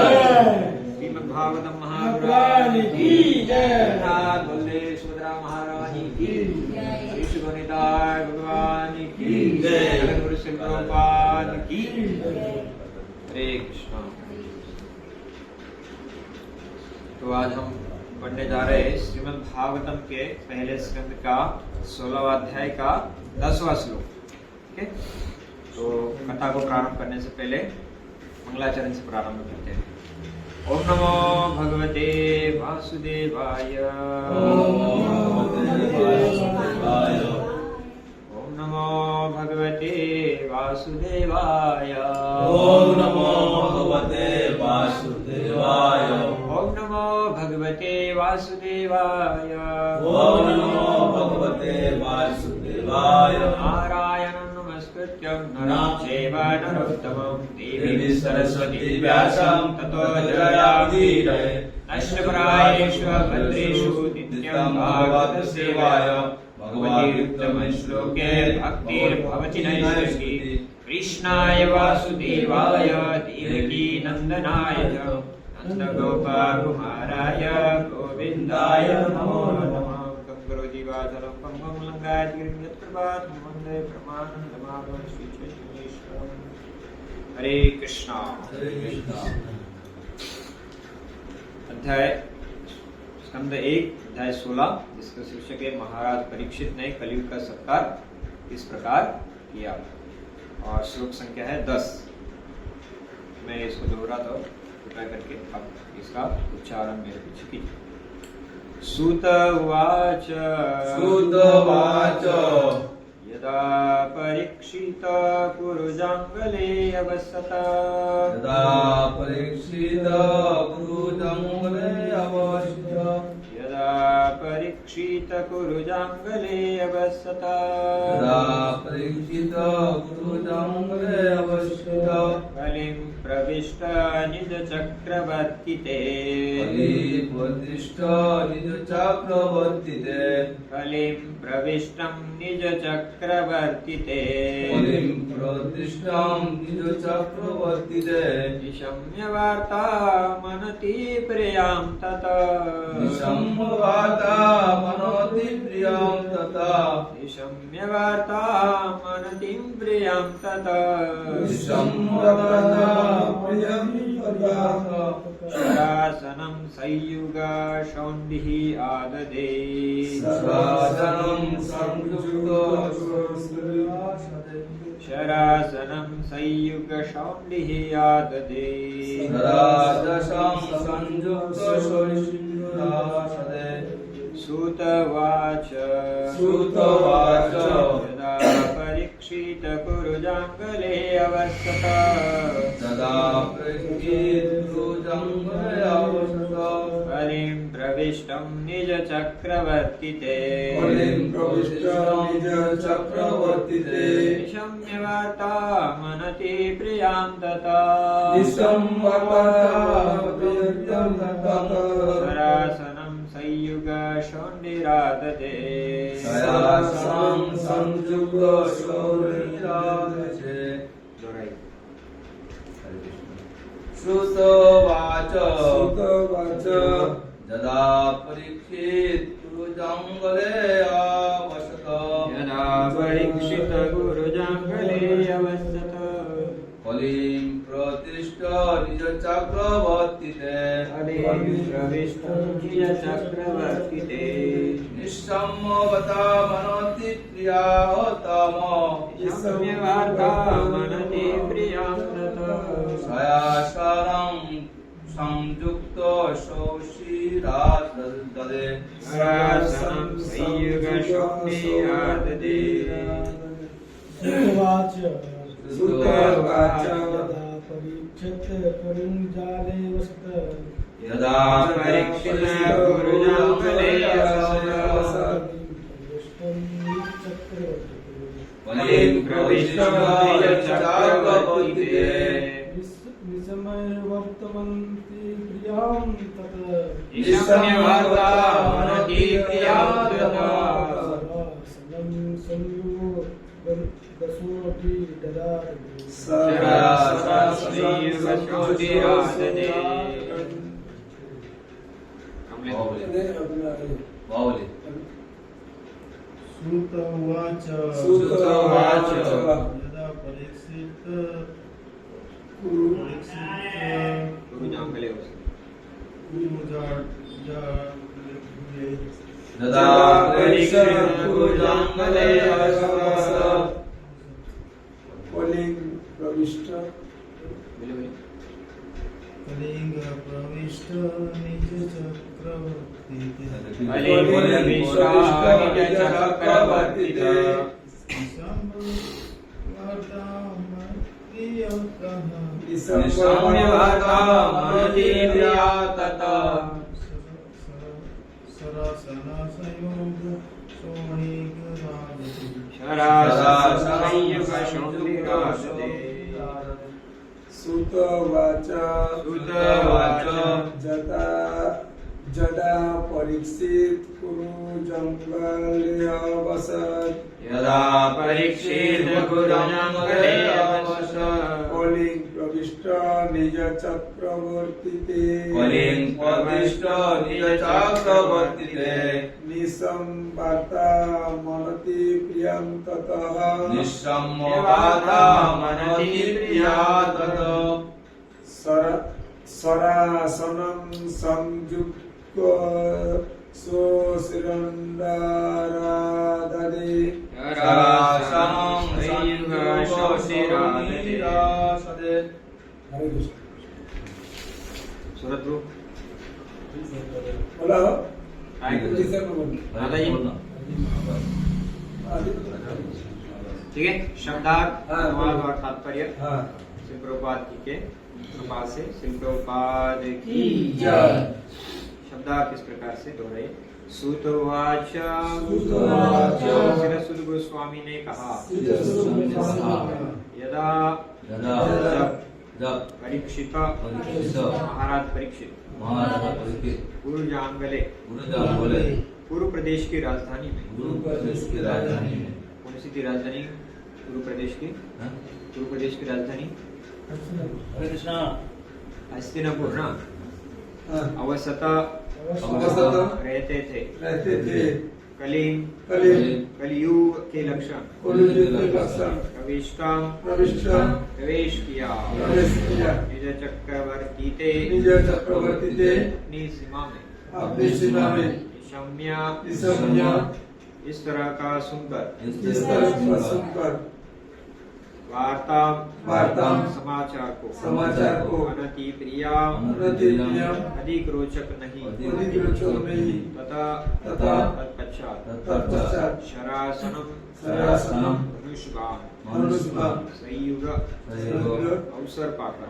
श्रीमद्भागवतम महापुराण की जय। नाथ बलदेव सुभद्रा महारानी की जय। श्री गणेशाय भगवान की जय। गुरु श्री प्रभुपाद की जय। हरे कृष्णा। तो आज हम पढ़ने जा रहे हैं श्रीमद् भागवतम के पहले स्कंद का 16वां अध्याय का 10वां श्लोक। ठीक है, तो कथा को प्रारंभ करने से पहले मंगलाचरण से प्रारंभ करते हैं। ओम नमो भगवते वासुदेवाय। ओम नमो भगवते वासुदेवाय। ओम नमो भगवते वासुदेवाय। ओम नमो भगवते वासुदेवाय। ओम नमो भगवते वासुदेवाय। नारायणं नमस्कृत्य नरं चैव नरोत्तमं देवीं सरस्वती व्यासं ततो जयामुदीरये। नष्टप्रायेषु भद्रेषु नित्यं भागवत सेवाय। भगवतीरुत्तम श्लोके भक्तिर्भवति नैष्ठिकी। कृष्णाय वासुदेवाय देवकी नंदनाय च नन्दगोपकुमाराय गोविन्दाय नमो नमः। कङ्करोति वाचलं पङ्गुं लङ्घयति गिरिं यत्कृपात् वन्दे परमानन्दमाधवं श्रीचैतन्येश्वरम्। हरे कृष्णा। अध्याय स्कंद 1 अध्याय 16, जिसका शीर्षक है महाराज परीक्षित ने कलयुग का सत्कार इस प्रकार किया, और श्लोक संख्या है 10। मैं इसको दोहराता हूँ, कृपया करके अब इसका उच्चारण मेरे पीछे कीजिए। सूत उवाच। सूत उवाच। यदा परीक्षित कुरुजांगले अवसत। यदा परीक्षित कुरुजांगले अवसत। यदा परीक्षित कुरुजांगले अवसत। यदा परीक्षित कुरुजांगले अवसत। कलिं प्रविष्ट निज चक्रवर्तिते। कलिं प्रतिष्ठ निज चक्रवर्तिते। कलिं प्रविष्टं निज चक्रवर्तिते। कलिं प्रतिष्ठं निज चक्रवर्तिते। निशम्य वार्ता मनति प्रियां तत। निशम्य वार्ता मनति प्रियां तत। निशम्य वार्ता मनति प्रियां तत। निशम्य वार्ता मनति प्रियां तत। शरासनं संयुग शौण्डिः आददे। शरासनं संयुग शरासनं संयुग शौण्डिः आददे। शरासनं संयुग शौण्डिः। सूत उवाच। सूत उवाच। यदा परीक्षित कुरुजांगले अवसत। यदा परीक्षित कुरुजांगले अवसत। कलिं प्रविष्टं निज चक्रवर्तिते। कलिं प्रविष्टं निज चक्रवर्तिते। निशम्य वार्ता मनति प्रियां तथा। निशम्य वार्ता प्रियां तथा। शरासनं संयुग शौण्डिराददे। शरासनं संयुग शौण्डिराददे। श्रुत उवाच। श्रुत उवाच। यदा परीक्षित कुरुजांगले अवसत। यदा परीक्षित कुरुजांगले अवसत। कलिं प्रतिष्ठ निज चक्रवर्तिते। कलिं प्रविष्ट निज चक्रवर्तिते। निशम्यवता मनति प्रियातम। निशम्य वार्ता मनति प्रियां तत। शयासनं संयुक्त शौशिराददे। शरासनं संयुग शौण्डिराददे। उवाच। सूत उवाच। यदा परीक्षित कुरुजांगले अवसत। यदा परीक्षित कुरुजांगले अवसत। कलिं प्रविष्ट निज चक्रवर्तिते। निशम्यवर्तमन्ति प्रियां तत। निशम्य वार्ता मनति प्रियां तत। शरासनं संयुग दशोऽपि ददाति। शरासनं संयुग शौण्डिराददे। दे अपना बावली सूत उवाच उवाच यदा परीक्षित गुरु जांगले यदा परीक्षित गुरुजांगले कलिंग प्रविष्ट कलिंग प्रविष्ट निज चक्रवर्ती सरासना संयोग सोणिक सुत वाचा जदा परीक्षित कुरु जंगले वसत यदा परीक्षित गुरुजांगले वसत कलिंग प्रविष्ट निज चक्रवर्तीते निसंवार्ता मनति प्रियं ततः सरासनं संयुक्त सोशिरंदारादे सूरत रूप बोला ठीक है। शब्दार्थ, हाँ, अनुवाद और तात्पर्य हाँ श्री प्रभुपाद की के कृपा से श्री प्रभुपाद की जय। शब्दार्थ इस प्रकार से दोहराए। सुतवाच श्री गोस्वामी ने कहा यदा जब परीक्षित महाराज परीक्षित गुरु जांगले पूर्व प्रदेश की राजधानी में कौन सी थी राजधानी पूर्व प्रदेश की? पूर्व प्रदेश की राजधानी हस्तिनापुर ना। अवसत रहते थे कलिंग कलियुग के लक्षण प्रवेश किया निज चक्रवर्ती अपनी सीमा में निशम्य इस तरह का सुनकर वार्ता समाचार को अनति प्रिया अधिक रोचक नहीं तथा तत्पश्चात शरासनम धनुष्बाण संयुग अवसर पाकर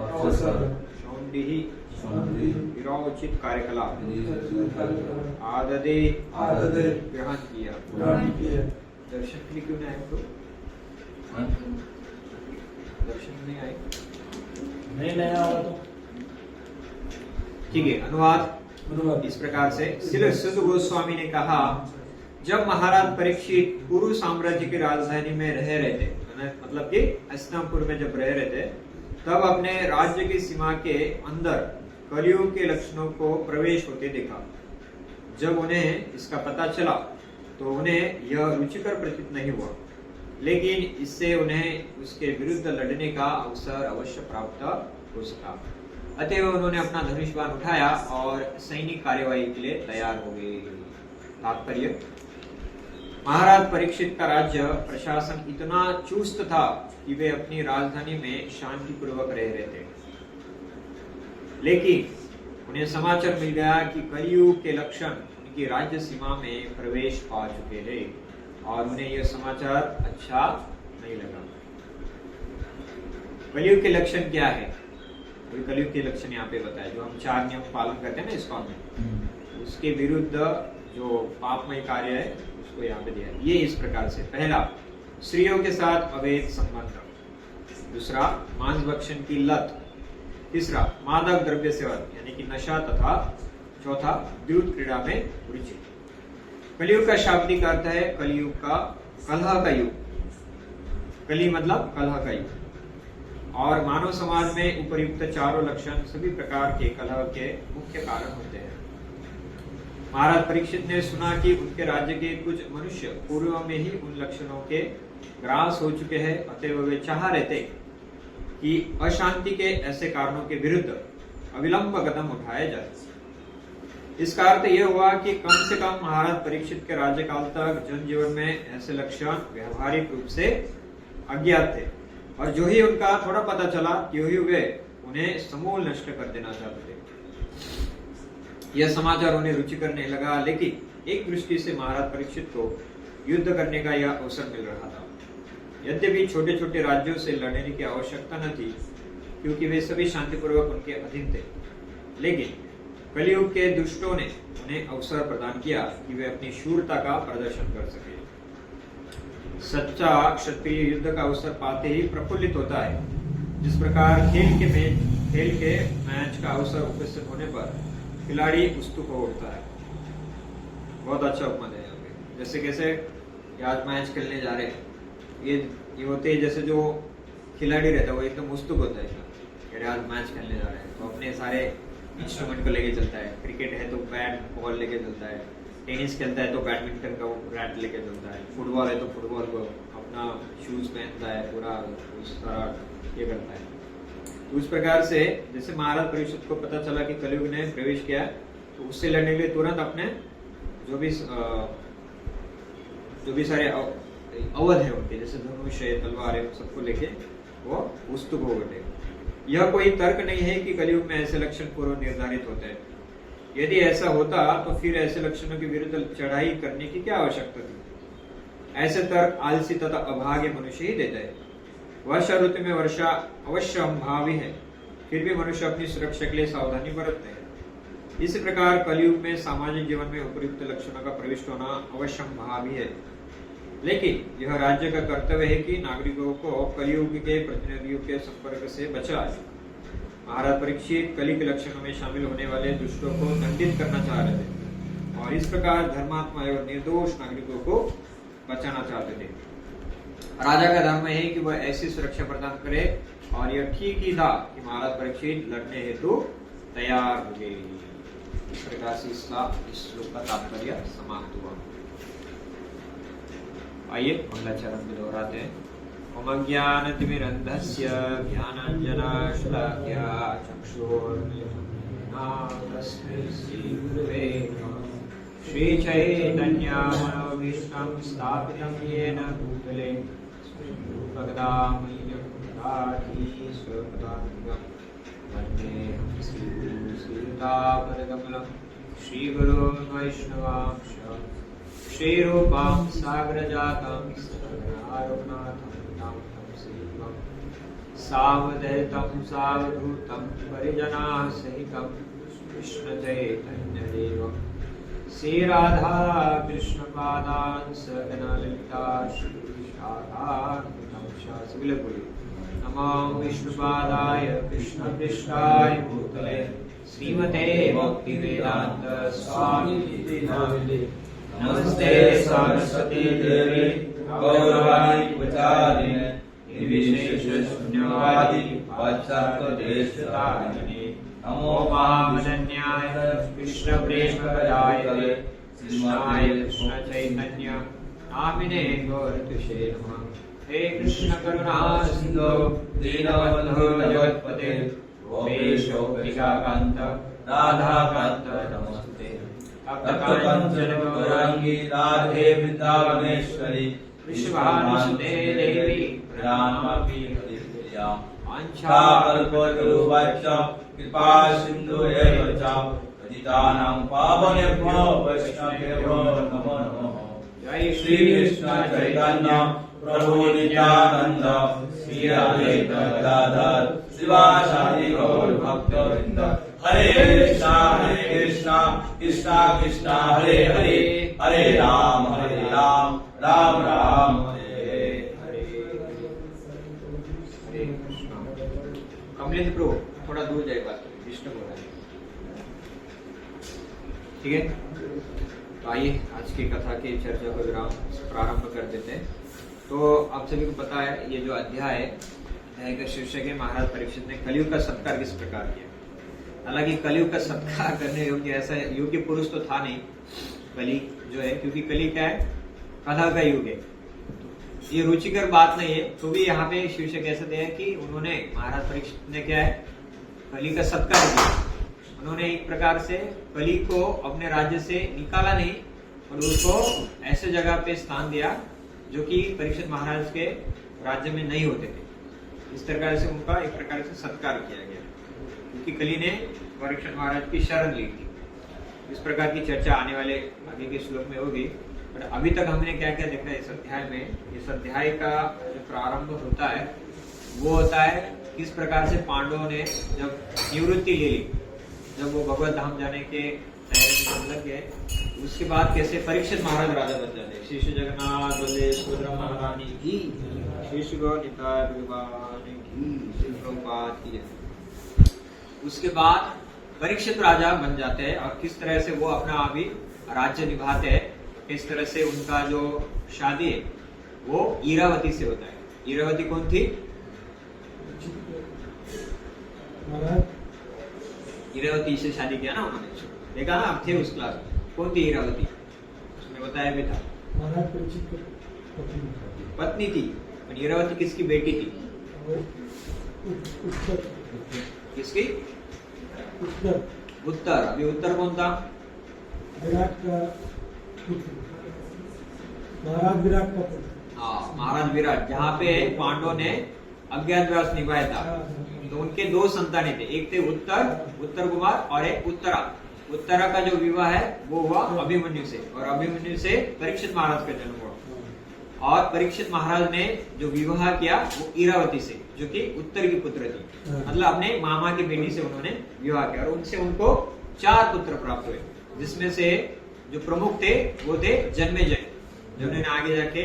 शौंडिः विरोचित कार्यकलाप आददे ग्रहण किया। दर्शन के लिए क्यों नहीं आए तो? दर्शन नहीं आए नहीं आया तो ठीक है। अनुवाद इस प्रकार से श्री सुत गोस्वामी ने कहा जब महाराज परीक्षित कुरु साम्राज्य की राजधानी में रह रहे थे, मतलब कि हस्तिनापुर में जब रह रहे थे, तब अपने राज्य की सीमा के अंदर कलियुग के लक्षणों को प्रवेश होते देखा। जब उन्हें इसका पता चला तो उन्हें यह रुचिकर प्रतीत नहीं हुआ, लेकिन इससे उन्हें उसके विरुद्ध लड़ने का अवसर अवश्य प्राप्त हो सका। अतएव उन्होंने अपना धनुष्बाण उठाया और सैनिक कार्यवाही के लिए तैयार हो गए। तात्पर्य, महाराज परीक्षित का राज्य प्रशासन इतना चुस्त था कि वे अपनी राजधानी में शांति पूर्वक रह रहे थे, लेकिन उन्हें समाचार मिल गया कि कलियुग के लक्षण उनकी राज्य सीमा में प्रवेश पा चुके हैं और उन्हें यह समाचार अच्छा नहीं लगा। कलियुग के लक्षण क्या है? कलियुग के लक्षण यहाँ पे बताए, जो हम 4 नियम पालन करते हैं ना इस कॉल में, उसके विरुद्ध जो पापमय कार्य है उसको यहाँ पे दिया है। ये इस प्रकार से, पहला स्त्रियों के साथ अवैध संबंध, दूसरा मांस भक्षण की लत, तीसरा मादक द्रव्य सेवन यानी कि नशा, तथा चौथा द्यूत क्रीड़ा में रुचि। कलियुग का शाब्दिक अर्थ है कलियुग का कलह का युग। कली मतलब कलह का युग। और मानव समाज में उपर्युक्त चारों लक्षण सभी प्रकार के कलह के मुख्य कारण होते हैं। महाराज परीक्षित ने सुना कि उनके राज्य के कुछ मनुष्य पूर्व में ही उन लक्षणों के ग्रास हो चुके हैं, अतएव वे चाह रहे थे कि अशांति के ऐसे कारणों के विरुद्ध अविलंब कदम उठाया जाए। इसका अर्थ यह हुआ कि कम से कम महाराज परीक्षित के राज्यकाल तक जनजीवन में ऐसे लक्षण व्यवहारिक रूप से अज्ञात थे, और जो ही उनका थोड़ा पता चला त्यों ही वे उन्हें समूल नष्ट कर देना चाहते थे। यह समाचार उन्हें रुचिकर नहीं लगा, लेकिन एक दृष्टि से महाराज परीक्षित को युद्ध करने का यह अवसर मिल रहा था। यद्यपि छोटे छोटे राज्यों से लड़ने की आवश्यकता न थी, क्योंकि वे सभी शांतिपूर्वक उनके अधीन थे, लेकिन कलियुग के दुष्टों ने उन्हें अवसर प्रदान किया कि वे अपनी शूरता का प्रदर्शन कर सके। सच्चा क्षत्रिय युद्ध का अवसर पाते ही प्रफुल्लित होता है। जिस प्रकार खेल के मैच का अवसर उपस्थित होने पर खिलाड़ी उत्सुक हो उठता है। बहुत अच्छा उपमा है यहाँ पे। जैसे कैसे आज मैच खेलने जा रहे हैं, ये होते हैं जैसे जो खिलाड़ी रहता है वो एकदम उत्सुक होता है कि आज मैच खेलने जा रहे हैं, तो अपने सारे इंस्ट्रूमेंट को लेके चलता है। क्रिकेट है तो बैट बॉल लेके चलता है, टेनिस खेलता है तो बैडमिंटन का रैट लेके चलता है, फुटबॉल है तो फुटबॉल को अपना शूज पहनता है, पूरा उस तरह ये करता है। तो उस प्रकार से जैसे महाराज परीक्षित को पता चला कि कलियुग ने प्रवेश किया, तो उससे लड़ने के लिए तुरंत अपने जो भी सारे अवध है उनके, जैसे धनुष है, तलवार है, सबको लेके वो उत्सुक हो गए। यह कोई तर्क नहीं है कि कलियुग में ऐसे लक्षण पूर्व निर्धारित होते हैं। यदि ऐसा होता तो फिर ऐसे लक्षणों के विरुद्ध चढ़ाई करने की क्या आवश्यकता थी। ऐसे तर्क आलसी तथा अभागे मनुष्य ही देते हैं। वर्षा ऋतु में वर्षा अवश्य संभावी है, फिर भी मनुष्य अपनी सुरक्षा के लिए सावधानी बरतते हैं। इसी प्रकार कलियुग में सामाजिक जीवन में उपयुक्त लक्षणों का प्रविष्ट होना अवश्य संभावी है, लेकिन यह राज्य का कर्तव्य है कि नागरिकों को कलियुग के प्रतिनिधियों के संपर्क से बचाए। महाराज परीक्षित कलि के लक्षणों में शामिल होने वाले दुष्टों को दंडित करना चाह रहे थे, और इस प्रकार धर्मात्मा एवं निर्दोष नागरिकों को बचाना चाहते थे। राजा का धर्म है कि वह ऐसी सुरक्षा प्रदान करे, और यह ठीक ही था कि महाराज परीक्षित लड़ने हेतु तैयार हो गए। इस प्रकार से इस श्लोक का तात्पर्य समाप्त हुआ। आइए मंगलाचरण भी दोहराते हैं। ओम ज्ञानतिमिरन्धस्य ज्ञानाञ्जनशलाकया चक्षुरुन्मीलितं तस्मै श्रीगुरवे नमः। श्रीचैतन्यमनोभीष्टं स्थापितं येन भूतले स्वयं वन्देऽहं श्रीगुरुश्रीयुतापदकमलं श्रीगुरुं वैष्णवांश श्रीरूपां साग्रजातं सहगणारघुनाथं तं श्रीवं सावधूतं सावधूतं परिजनाः सहितं कृष्णचैतन्यदेवं श्रीराधा कृष्णपादान् सहगणा ललिता श्रीविशाखान्वितं सभी लोग बोलिए। नमो विष्णुपादाय कृष्णपृष्ठाय भूतले श्रीमते भक्तिवेदांत स्वामिनिति नामिने। नमस्ते सरस्वती देवी गौरवाणी प्रचारिणे निर्विशेष शून्यवादी पाश्चात्यदेशतारिणे। नमो महामदन्याय कृष्ण प्रेम प्रदाय कृष्णाय कृष्ण चैतन्य नामिने गौरतुषे नमः। हे कृष्ण करुणा सिंधु दीनबंधु जगत्पते गोपेश गोपिकाकांत राधाकांत नमस्ते। तप्तकांचन गौरांगी राधे वृंदावनेश्वरी विश्वानुसुते देवी प्रणमामि हरिप्रिया। वाञ्छाकल्पतरुभ्यश्च कृपा सिन्धुरेव च पतितानां पावनेभ्यो वैष्णवेभ्यो नमो नमः। जय श्री कृष्ण चैतन्य प्रभु नित्यानंद श्री अद्वैत गदाधर शिवासादि गौर भक्तवृंद। हरे कृष्णा कृष्णा कृष्णा हरे हरे, हरे राम राम राम हरे हरे। हरे कृष्णा। कमलेंद्र प्रभु थोड़ा दूर जाए, बात डिस्टर्ब हो रहा है। ठीक है, तो आइए आज की कथा की चर्चा को प्रारंभ कर देते हैं। तो आप सभी को पता है ये जो अध्याय का शीर्षक है महाराज परीक्षित ने कलियुग का सत्कार किस प्रकार किया। हालांकि कलयुग का सत्कार करने योग्य ऐसा योग्य पुरुष तो था नहीं कली जो है, क्योंकि कली क्या है, कलह का युग है। ये रुचिकर बात नहीं है, तो भी यहाँ पे शिष्य कह सकते हैं कि उन्होंने महाराज परीक्षित ने क्या है, कली का सत्कार किया। उन्होंने एक प्रकार से कली को अपने राज्य से निकाला नहीं और उसको ऐसे जगह पे स्थान दिया जो कि परीक्षित महाराज के राज्य में नहीं होते थे। इस प्रकार से उनका एक प्रकार से सत्कार किया गया, क्योंकि कली ने परीक्षित महाराज की शरण ली थी। इस प्रकार की चर्चा आने वाले आगे के श्लोक में होगी। पर अभी तक हमने क्या क्या देखा है इस अध्याय में। इस अध्याय का जो प्रारंभ होता है वो होता है किस प्रकार से पांडवों ने जब निवृत्ति ले ली, जब वो भगवत धाम जाने के तैयारी में लग गए, उसके बाद कैसे परीक्षित महाराज राजा बन जाते हैं। श्री श्री जगन्नाथ बलदेव सुभद्रा महारानी की, श्री श्री गौर निताय भगवान की, श्री प्रभुपाद की जय। उसके बाद परीक्षित राजा बन जाते हैं और किस तरह से वो अपना अभी राज्य निभाते हैं, किस तरह से उनका जो शादी है वो ईरावती से होता है। ईरावती कौन थी? ईरावती से शादी किया ना उन्होंने, देखा ना आप थे उस क्लास में। कौन थी ईरावती? उसमें बताया भी था पत्नी थी। पर ईरावती किसकी बेटी थी? किसकी? उत्तर। अभी उत्तर कौन था? महाराज विराट, जहाँ पे पांडवों ने अज्ञातवास निभाया था। तो उनके दो संतानें थे, एक थे उत्तर कुमार और एक उत्तरा। उत्तरा का जो विवाह है वो हुआ अभिमन्यु से, और अभिमन्यु से परीक्षित महाराज का जन्म हुआ। और परीक्षित महाराज ने जो विवाह किया वो ईरावती से, जो कि उत्तर की पुत्र थी। मतलब अपने मामा की बेटी से उन्होंने विवाह किया और उनसे उनको 4 पुत्र प्राप्त हुए, जिसमें से जो प्रमुख थे वो थे जन्मेजय, जिन्होंने आगे जाके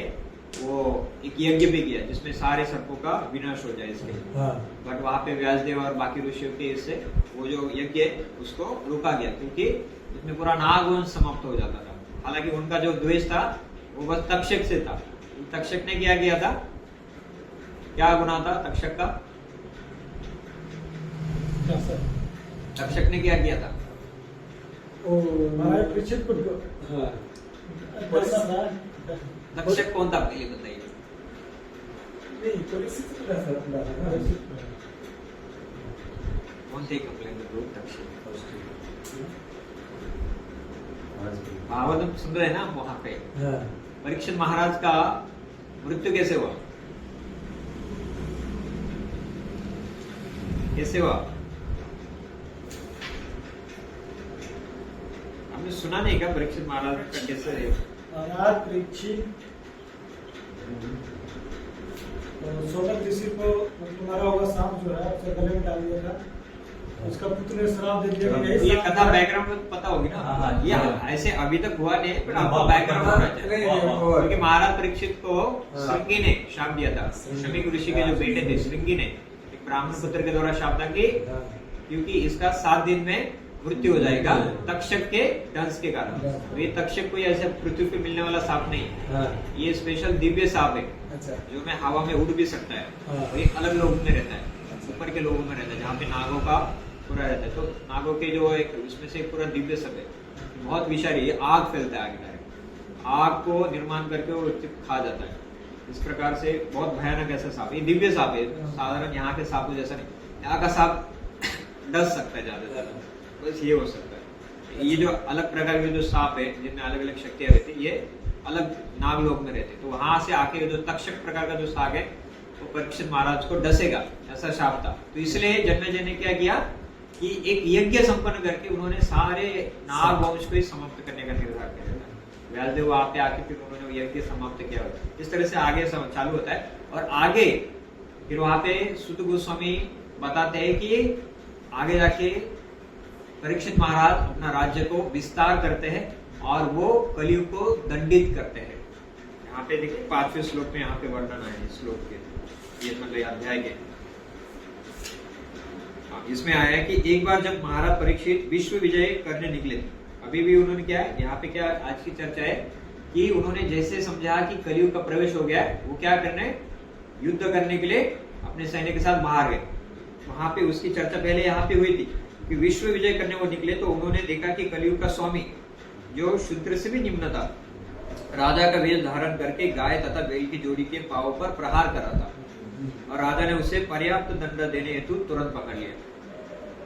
वो एक यज्ञ भी किया जिसमें सारे सर्पों का विनाश हो जाए इसके। बट वहां पे व्यासदेव और बाकी ऋषियों के इससे वो जो यज्ञ उसको रोका गया, क्योंकि इसमें पूरा नागवंश समाप्त हो जाता था। हालांकि उनका जो द्वेष था वो बस तक्षक से था। तक्षक ने क्या किया था? क्या गुनाह था तक्षक का? तक्षक ने क्या किया था? तक्षक कौन था पहले बताइए? कौन थे कंप्लेन तक्षक? भागवत सुंदर है ना वहां पे। परीक्षित महाराज का मृत्यु कैसे हुआ? कैसे हुआ? आपने सुना नहीं क्या परीक्षित महाराज का कैसे? महाराज परीक्षित 16 ऋषि को तुम्हारा होगा सांप जो है उसे गले में डाल दिया था, उसका पुत्र ने श्राप दे दिया कि ये कथा बैकग्राउंड में पता होगी ना। ये ऐसे अभी तक हुआ नहीं, पर आपको बैकग्राउंड होना चाहिए, क्योंकि महाराज परीक्षित को श्रृंगी ने शाप दिया था। शमीक ऋषि के जो बेटे थे श्रृंगी ने एक ब्राह्मण पुत्र के द्वारा शाप था कि क्योंकि इसका 7 दिन में मृत्यु हो जाएगा तक्षक के दंश के कारण। तो ये तक्षक कोई ऐसे पृथ्वी पे मिलने वाला सांप नहीं है, ये स्पेशल दिव्य सांप है जो में हवा में उड़ भी सकता है। तो ये अलग लोगों में रहता है, ऊपर के लोगों में रहता है, जहाँ पे नागों का पूरा रहता है। तो नागों के जो एक उसमें से पूरा दिव्य सब है, बहुत विषारी, ये आग फैलता है, आगे डायरेक्ट आग को निर्माण करके वो खा जाता है। इस प्रकार से बहुत भयानक ऐसा सांप, ये दिव्य सांप है, साधारण यहाँ के सांपों जैसा नहीं। यहाँ का सांप डस सकता है ज्यादा, बस ये हो सकता है। ये जो अलग प्रकार के जो सांप है जिनमें अलग अलग शक्तियां रहती है, ये अलग नागलोक में रहते। तो वहां से आके जो तक्षक प्रकार का जो सांप है वो परीक्षित महाराज को डसेगा, ऐसा शाप था। तो इसलिए जन्मेजय ने क्या किया कि एक यज्ञ संपन्न करके उन्होंने सारे नाग वंश को ही समाप्त करने का निर्धार किया। व्यासदेव वहां पे आके फिर उन्होंने यज्ञ समाप्त किया। इस तरह से आगे चालू होता है और आगे फिर वहां पे सुत गोस्वामी बताते हैं कि आगे जाके परीक्षित महाराज अपना राज्य को विस्तार करते हैं और वो कलयुग को दंडित करते हैं। यहाँ पे देखिए 5वें श्लोक में यहाँ पे वर्णन है इस श्लोक के, ये मतलब अध्याय के। इसमें आया है कि एक बार जब महाराज परीक्षित विश्व विजय करने निकले थे, अभी भी उन्होंने क्या है यहाँ पे क्या आज की चर्चा है कि उन्होंने जैसे समझा कि कलयुग का प्रवेश हो गया है, वो क्या करने, युद्ध करने के लिए अपने सैन्य के साथ बाहर गए। वहां पे उसकी चर्चा पहले यहाँ पे हुई थी कि विश्व विजय करने वो निकले तो उन्होंने देखा कि कलयुग का स्वामी जो शूद्र से भी निम्न था, राजा का वेश धारण करके गाय तथा बैल की जोड़ी के पांव पर प्रहार करा था और राजा ने उसे पर्याप्त दंड देने हेतु तुरंत पकड़ लिया।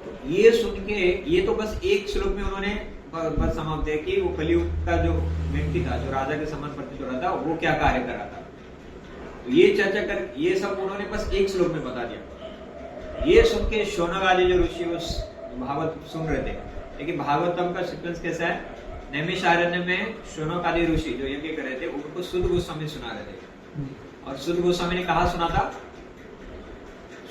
तो ये सुन के, ये तो बस एक श्लोक में उन्होंने बस समाप्त है कि वो कलयुग का जो व्यक्ति था, जो राजा के समान प्रतीत हो रहा था, वो क्या कार्य कर रहा था। तो ये चर्चा कर, ये सब उन्होंने बस एक श्लोक में बता दिया। ये सुन के शौनक आदि जो ऋषि उस भागवत सुन रहे थे, लेकिन भागवतम का सीक्वेंस कैसा है, नैमिषारण्य में शौनक आदि ऋषि जो यज्ञ कर रहे थे उनको शुद्ध गोस्वामी सुना रहे थे। और शुद्ध गोस्वामी ने कहा सुना था,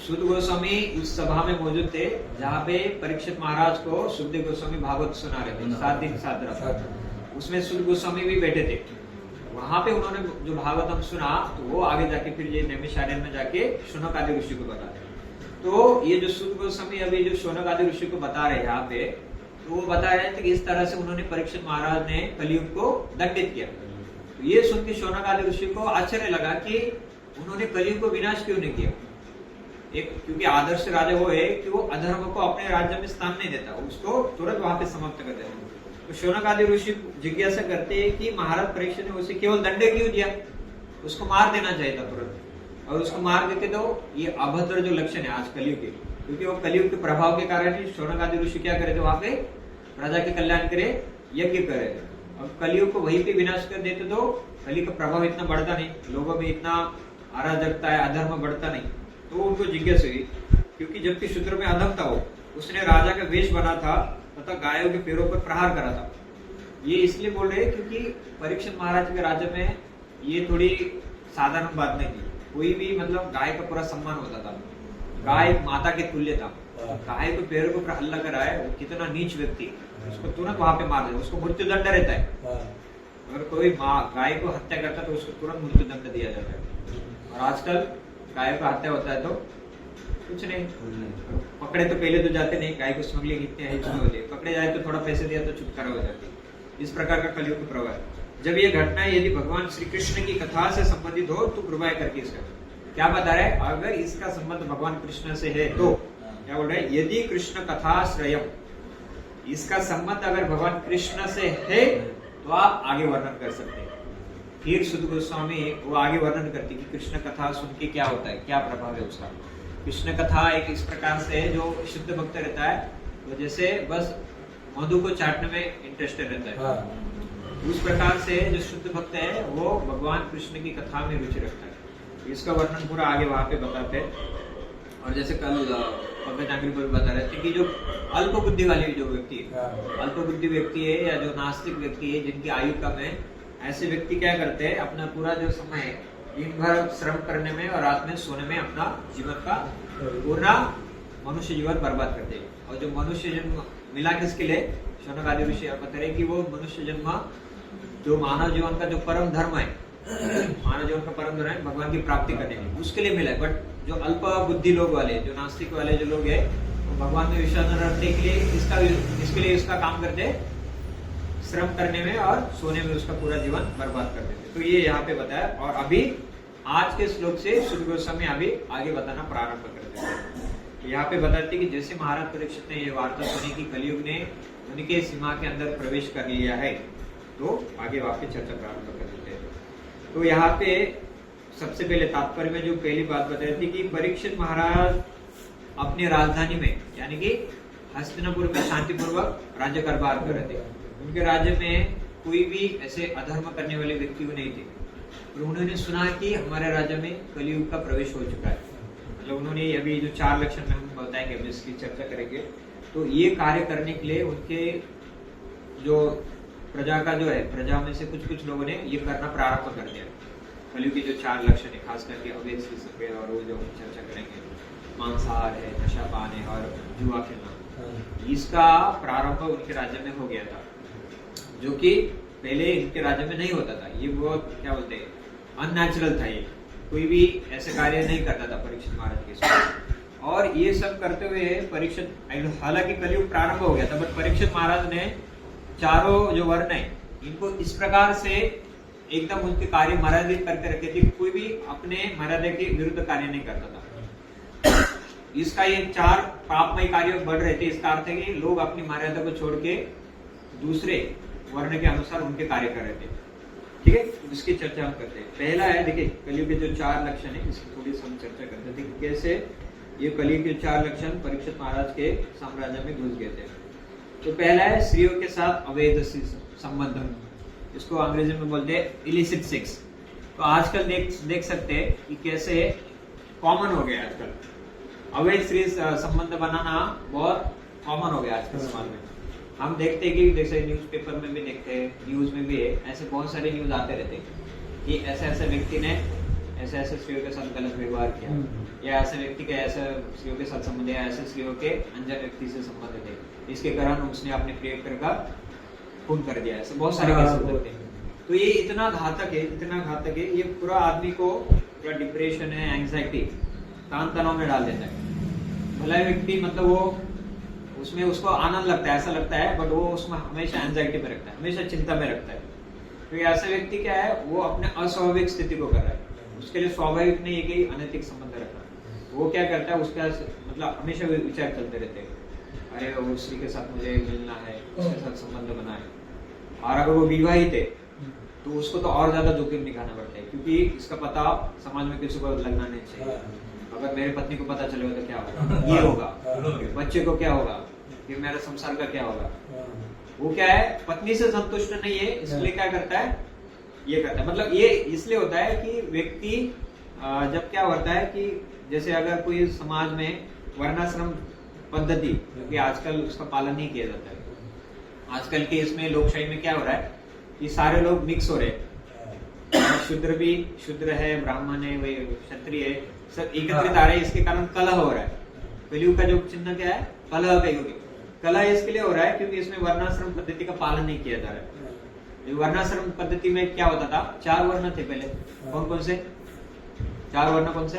शुद्ध गोस्वामी उस सभा में मौजूद थे जहाँ पे परीक्षित महाराज को शुद्ध गोस्वामी भागवत सुना रहे थे 7 दिन 7 रात। उसमें शुद्ध गोस्वामी भी बैठे थे। वहां पे उन्होंने जो भागवतम सुना तो वो आगे जाके फिर ये नैमिषारण्य में जाके शौनक आदि ऋषि को बताते। तो ये जो शुद्ध गोस्वामी अभी जो शौनक आदि ऋषि को बता रहे हैं यहाँ पे, तो वो बता रहे थे कि इस तरह से उन्होंने परीक्षित महाराज ने कलयुग को दंडित किया। तो ये सुन के शौनक आदि ऋषि को आश्चर्य लगा कि उन्होंने कलयुग को विनाश क्यों नहीं किया। एक, क्योंकि आदर्श राजा वो है कि वो अधर्म को अपने राज्य में स्थान नहीं देता, उसको तुरंत वहां पे समाप्त कर देता। तो शौनक आदि ऋषि जिज्ञासा करते हैं कि महाराज परीक्षित ने उसे केवल दंड क्यों दिया, उसको मार देना चाहिए था तुरंत। और उसको मार देते तो ये अभद्र जो लक्षण है आज कलयुग के, क्योंकि वो कलयुग के प्रभाव के कारण ही शौनक आदि ऋषि क्या करे थे, वहां पे प्रजा के कल्याण करे यज्ञ करे थे। और कलयुग को वहीं पे विनाश कर देते तो कलयुग का प्रभाव इतना बढ़ता नहीं, लोगों में इतना अराजकता है, अधर्म बढ़ता नहीं। तो उनको जिज्ञासा हुई, क्योंकि जबकि शूद्र में अधम था वो, उसने राजा का वेश बना था तथा गायों के पैरों पर प्रहार करा था। ये इसलिए बोल रहे हैं क्योंकि परीक्षित महाराज के राज्य में ये थोड़ी साधारण बात नहीं थी। कोई भी मतलब गाय का पूरा सम्मान होता था, गाय माता के तुल्य था। गाय को पैरों पर हल्ला कराए, वो कितना नीच व्यक्ति, उसको तुरंत वहां पे मार दे, उसको मृत्यु दंड रहता है। अगर कोई गाय को हत्या करता है तो उसको तुरंत मृत्यु दंड दिया जाता है। और आजकल गाय का हत्या होता है तो कुछ नहीं, पकड़े तो पहले तो जाते नहीं, गाय को स्मगलिंग इतने होती है, पकड़े जाए तो थोड़ा पैसे दिया तो छुटकारा हो जाती है। इस प्रकार का कलयुग का प्रभाव है। जब ये घटना यदि भगवान श्री कृष्ण की कथा से संबंधित हो तो कृपया करके इसका क्या बता रहे हैं, अगर इसका संबंध भगवान कृष्ण से है तो क्या बोल रहे हैं, यदि कृष्ण कथा श्रयम, इसका संबंध अगर भगवान कृष्ण से है तो आप आगे वर्णन कर सकते हैं। फिर शुद्ध गोस्वामी वो आगे वर्णन करते कि कृष्ण कथा सुन के क्या होता है, क्या प्रभाव है उसका। कृष्ण कथा एक इस प्रकार से है जो शुद्ध भक्त रहता है, तो जैसे बस मधु को चाटने में इंटरेस्टेड रहता है, उस प्रकार से जो शुद्ध भक्त है वो भगवान कृष्ण की कथा में रुचि रखता है। इसका वर्णन पूरा आगे वहां पे बताते हैं। और जैसे कल पंकज आंग्री को भी बता रहे थे कि जो अल्प बुद्धि वाली जो व्यक्ति है, अल्प बुद्धि व्यक्ति है या जो नास्तिक व्यक्ति है जिनकी आयु कम है, ऐसे व्यक्ति क्या करते हैं, अपना पूरा जो समय है दिन भर श्रम करने में और रात में सोने में अपना जीवन का पूरा मनुष्य जीवन बर्बाद करते हैं। और जो मनुष्य जन्म मिला किसके लिए, शौनक आदि ऋषि बता रहे कि वो मनुष्य जन्म जो मानव जीवन का जो परम धर्म है, मानव जीवन का परम धर्म है भगवान की प्राप्ति करने के लिए, उसके लिए मिला है। बट जो अल्प बुद्धि लोग वाले, जो नास्तिक वाले जो लोग हैं, वो भगवान में विश्वास न रखने के लिए इसके लिए इसका काम करते हैं, श्रम करने में और सोने में उसका पूरा जीवन बर्बाद कर देते। तो ये यहाँ पे बताया। और अभी आज के श्लोक से शुद्ध गोस्वामी अभी आगे बताना प्रारंभ करते हैं। यहाँ पे बताते कि जैसे महाराज परीक्षित ने ये वार्ता सुनी कि कलयुग ने उनके सीमा के अंदर प्रवेश कर लिया है, तो आगे वहां पे चर्चा प्रारंभ कर देते हैं। तो यहाँ पे सबसे पहले तात्पर्य में जो पहली बात बताई थी कि परीक्षित महाराज अपनी राजधानी में यानी कि हस्तिनापुर में शांतिपूर्वक राज्य कारभार कर रहे थे। उनके राज्य में कोई भी ऐसे अधर्म करने वाले व्यक्ति नहीं थे। और उन्होंने सुना कि हमारे राज्य में कलयुग का प्रवेश हो चुका है। मतलब उन्होंने अभी जो 4 लक्षण में हम बताएंगे, अभी इसकी चर्चा करेंगे। तो ये कार्य करने के लिए उनके जो प्रजा का जो है, प्रजा में से कुछ लोगों ने ये करना प्रारंभ कर दिया। कलयुग के जो 4 लक्षण है, खास करके अवैध सफेद और वो जो हम चर्चा करेंगे, मांसाहार है, नशा पान है और जुआ खेलना, इसका प्रारंभ उनके राज्य में हो गया था, जो कि पहले इनके राज्य में नहीं होता था। ये बहुत क्या बोलते हैं, अननेचुरल था। ये कोई भी ऐसे कार्य नहीं करता था परीक्षित महाराज के साथ। और ये सब करते हुए परीक्षित, हालांकि कलयुग प्रारंभ हो गया था, बट परीक्षित महाराज ने चारों जो वर्ण है इनको इस प्रकार से एकदम उनके कार्य मर्यादित करके रखे थे, कोई भी अपने मर्यादा के विरुद्ध कार्य नहीं करता था। इसका ये 4 पापमय कार्य बढ़ रहे थे, इसका अर्थ है कि लोग अपनी मर्यादा को छोड़ के दूसरे वर्ण के अनुसार उनके कार्य कर रहे थे। ठीक है, इसकी चर्चा हम करते हैं। पहला है, देखिए कलयुग के जो 4 लक्षण है इसकी थोड़ी सी हम चर्चा करते थे कि कैसे ये कलयुग के 4 लक्षण परीक्षित महाराज के साम्राज्य में घुस गए थे। तो पहला है स्त्रियों के साथ अवैध संबंध, इसको अंग्रेजी में बोलते हैं इलिसिट सेक्स। तो आजकल देख सकते हैं कि कैसे कॉमन हो गया आजकल अवैध स्त्री संबंध बनाना, बहुत कॉमन हो गया आजकल समाज में। हम देखते हैं कि जैसे न्यूज़पेपर में भी देखते हैं, न्यूज में भी है, ऐसे बहुत सारे न्यूज आते रहते हैं कि ऐसे ऐसे व्यक्ति ने ऐसे ऐसे स्त्रियों के साथ गलत व्यवहार किया, या ऐसे व्यक्ति के ऐसे स्त्रियों के साथ संबंध है, ऐसे स्त्रियों के अनजान व्यक्ति से संबंध थे, इसके कारण उसने अपने प्रियकर का खून कर दिया। ऐसे बहुत सारे केस होते हैं। तो ये इतना घातक है, ये पूरा आदमी को पूरा डिप्रेशन है, एंग्जाइटी, तान तनाव में डाल देता है। भला व्यक्ति मतलब वो उसमें उसको आनंद लगता है, ऐसा लगता है, बट वो उसमें हमेशा एंजाइटी में रखता है, हमेशा चिंता में रखता है। तो ऐसा व्यक्ति क्या है, वो अपने अस्वाभाविक स्थिति को कर रहा है। उसके लिए स्वाभाविक नहीं है कि अनैतिक संबंध रखना। वो क्या करता है, उसका मतलब हमेशा विचार चलते रहते हैं, अरे वो स्त्री के साथ मुझे मिलना है, उसके साथ संबंध बना है। और अगर वो विवाहित है तो उसको तो और ज्यादा जोखिम दिखाना पड़ता है, क्योंकि इसका पता समाज में किसी को लगना नहीं चाहिए। अगर मेरे पत्नी को पता चलेगा तो क्या होगा, ये होगा, बच्चे को क्या होगा, फिर मेरा संसार का क्या होगा। वो क्या है, पत्नी से संतुष्ट नहीं है, इसलिए क्या करता है, ये करता है। मतलब ये इसलिए होता है कि व्यक्ति जब क्या होता है कि जैसे अगर कोई समाज में वर्णाश्रम पद्धति, क्योंकि आजकल उसका पालन नहीं किया जाता है। आजकल के इसमें लोकशाही में क्या हो रहा है कि सारे लोग मिक्स हो रहे हैं, शूद्र भी शूद्र है, ब्राह्मण है, वे क्षत्रिय है, सब एकत्रित आ रहे हैं। इसके कारण कलह हो रहा है। कलयुग का जो चिन्ह क्या है, कलह का युग है। कलह इसके लिए हो रहा है क्योंकि इसमें वर्णाश्रम पद्धति का पालन नहीं किया जा रहा है। वर्णाश्रम पद्धति में क्या होता था, 4 वर्ण थे पहले। कौन कौन से 4 वर्ण, कौन से?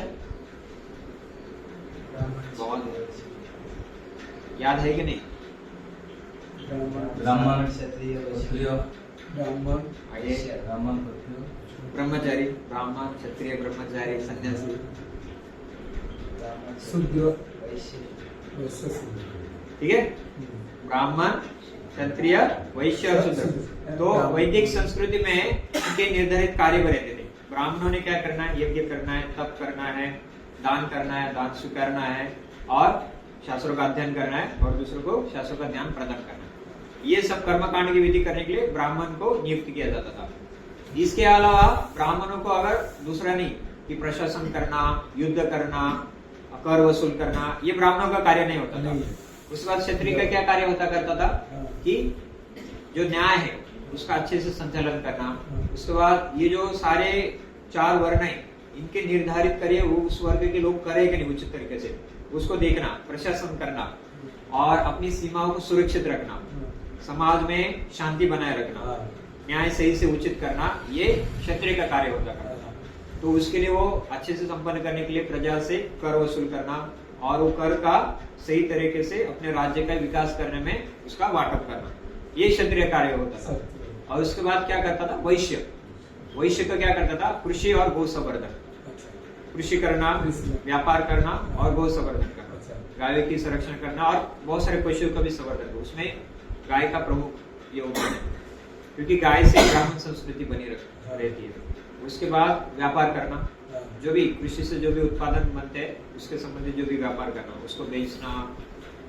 याद है कि नहीं? ब्राह्मण, क्षत्रिय, वैश्य, ब्राह्मण, ब्रह्मचारी, ब्राह्मण, क्षत्रिय, ब्रह्मचारी, सन्यासी, ठीक है। ब्राह्मण, क्षत्रिय, वैश्य और शूद्र। तो वैदिक संस्कृति में इनके निर्धारित कार्य रहते थे। ब्राह्मणों ने क्या करना है, यज्ञ करना है, तप करना है, दान करना है, दान स्वीकारना है, और शास्त्रों का अध्ययन करना है, और दूसरों को शास्त्रों का ज्ञान प्रदान करना है। ये सब कर्मकांड की विधि करने के लिए ब्राह्मण को नियुक्त किया जाता था। इसके अलावा ब्राह्मणों को अगर दूसरा नहीं कि प्रशासन करना, युद्ध करना, कर वसूल करना, ये ब्राह्मणों का कार्य नहीं होता था। उसके बाद क्षत्रिय का क्या कार्य होता करता था कि जो न्याय है उसका अच्छे से संचालन करना। उसके बाद ये जो सारे 4 वर्ण है, इनके निर्धारित कार्य वो उस वर्ग के लोग करे कि नहीं उचित तरीके से, उसको देखना, प्रशासन करना, और अपनी सीमाओं को सुरक्षित रखना, समाज में शांति बनाए रखना, न्याय सही से उचित करना, ये क्षत्रिय का कार्य होता था। तो उसके लिए वो अच्छे से संपन्न करने के लिए प्रजा से कर वसूल करना, और वो कर का सही तरीके से अपने राज्य का विकास करने में उसका वाटप करना, ये क्षत्रिय कार्य होता था। और उसके बाद क्या करता था, वैश्य। वैश्य का क्या करता था, कृषि और गौ संवर्धन, कृषि करना, व्यापार करना और गौ संवर्धन करना, गायों की संरक्षण करना, और बहुत सारे पशुओं का भी संवर्धन। उसमें गाय का प्रमुख योगदान है, क्योंकि गाय से ब्राह्मण संस्कृति बनी रहती है। उसके बाद व्यापार करना, जो भी कृषि से जो भी उत्पादन बनते हैं उसके संबंधित जो भी व्यापार करना, उसको बेचना,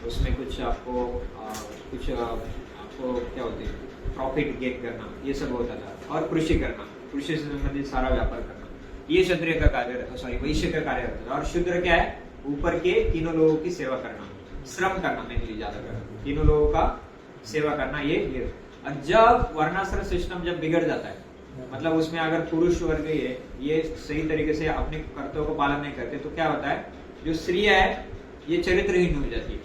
उसमें कुछ आपको क्या होती है प्रॉफिट गेन करना, ये सब होता था। और कृषि करना, कृषि से संबंधित सारा व्यापार करना, ये क्षत्रिय का कार्य, वैश्य का कार्य होता था। और शूद्र क्या है, ऊपर के तीनों लोगों की सेवा करना, श्रम करना, मेनली ज्यादा करना, तीनों लोगों का सेवा करना, ये। और जब वर्णाश्रम सिस्टम जब बिगड़ जाता है, मतलब उसमें अगर पुरुष वर्ग ये सही तरीके से अपने कर्तव्यों को पालन नहीं करते, तो क्या होता है, जो स्त्री है ये चरित्रहीन हो जाती है।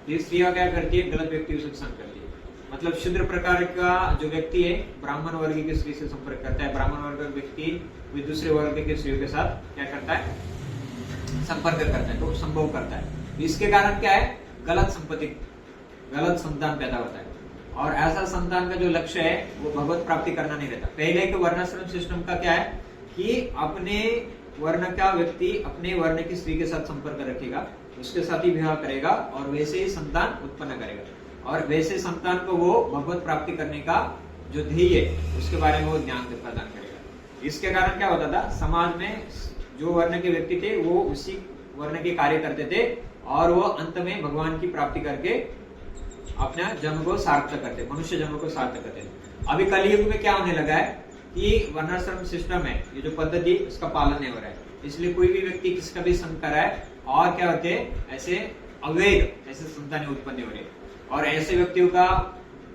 ये स्त्रियां क्या करती है, गलत व्यक्तियों से संग करती है। मतलब शूद्र प्रकार का जो व्यक्ति है ब्राह्मण वर्ग की स्त्री से संपर्क करता है, ब्राह्मण वर्ग का व्यक्ति दूसरे वर्ग के स्त्रियों के साथ क्या करता है, संपर्क करता है, तो संभोग करता है। इसके कारण क्या है, गलत संतान पैदा होता है। और ऐसा संतान का जो लक्ष्य है वो भगवत प्राप्ति करना नहीं रहता। पहले के वर्णाश्रम सिस्टम का क्या है कि अपने वर्ण का व्यक्ति अपने वर्ण की स्त्री के साथ संपर्क रखेगा, उसके साथ ही विवाह करेगा और वैसे ही संतान उत्पन्न करेगा और वैसे संतान को वो भगवत प्राप्ति करने का जो ध्येय है उसके बारे में वो ज्ञान प्रदान करेगा। इसके कारण क्या होता था, समाज में जो वर्ण के व्यक्ति थे वो उसी वर्ण के कार्य करते थे और वो अंत में भगवान की प्राप्ति करके अपना जन्म को सार्थक करते, मनुष्य जन्म को सार्थक करते थे। अभी कलयुग में क्या होने लगा है कि वर्णाश्रम सिस्टम है, ये जो पद्धति उसका पालन नहीं हो रहा है, इसलिए कोई भी व्यक्ति किसका भी संग कर रहा है और क्या होते हैं ऐसे अवैध ऐसे संतानें उत्पन्न हो रही है और ऐसे व्यक्तियों का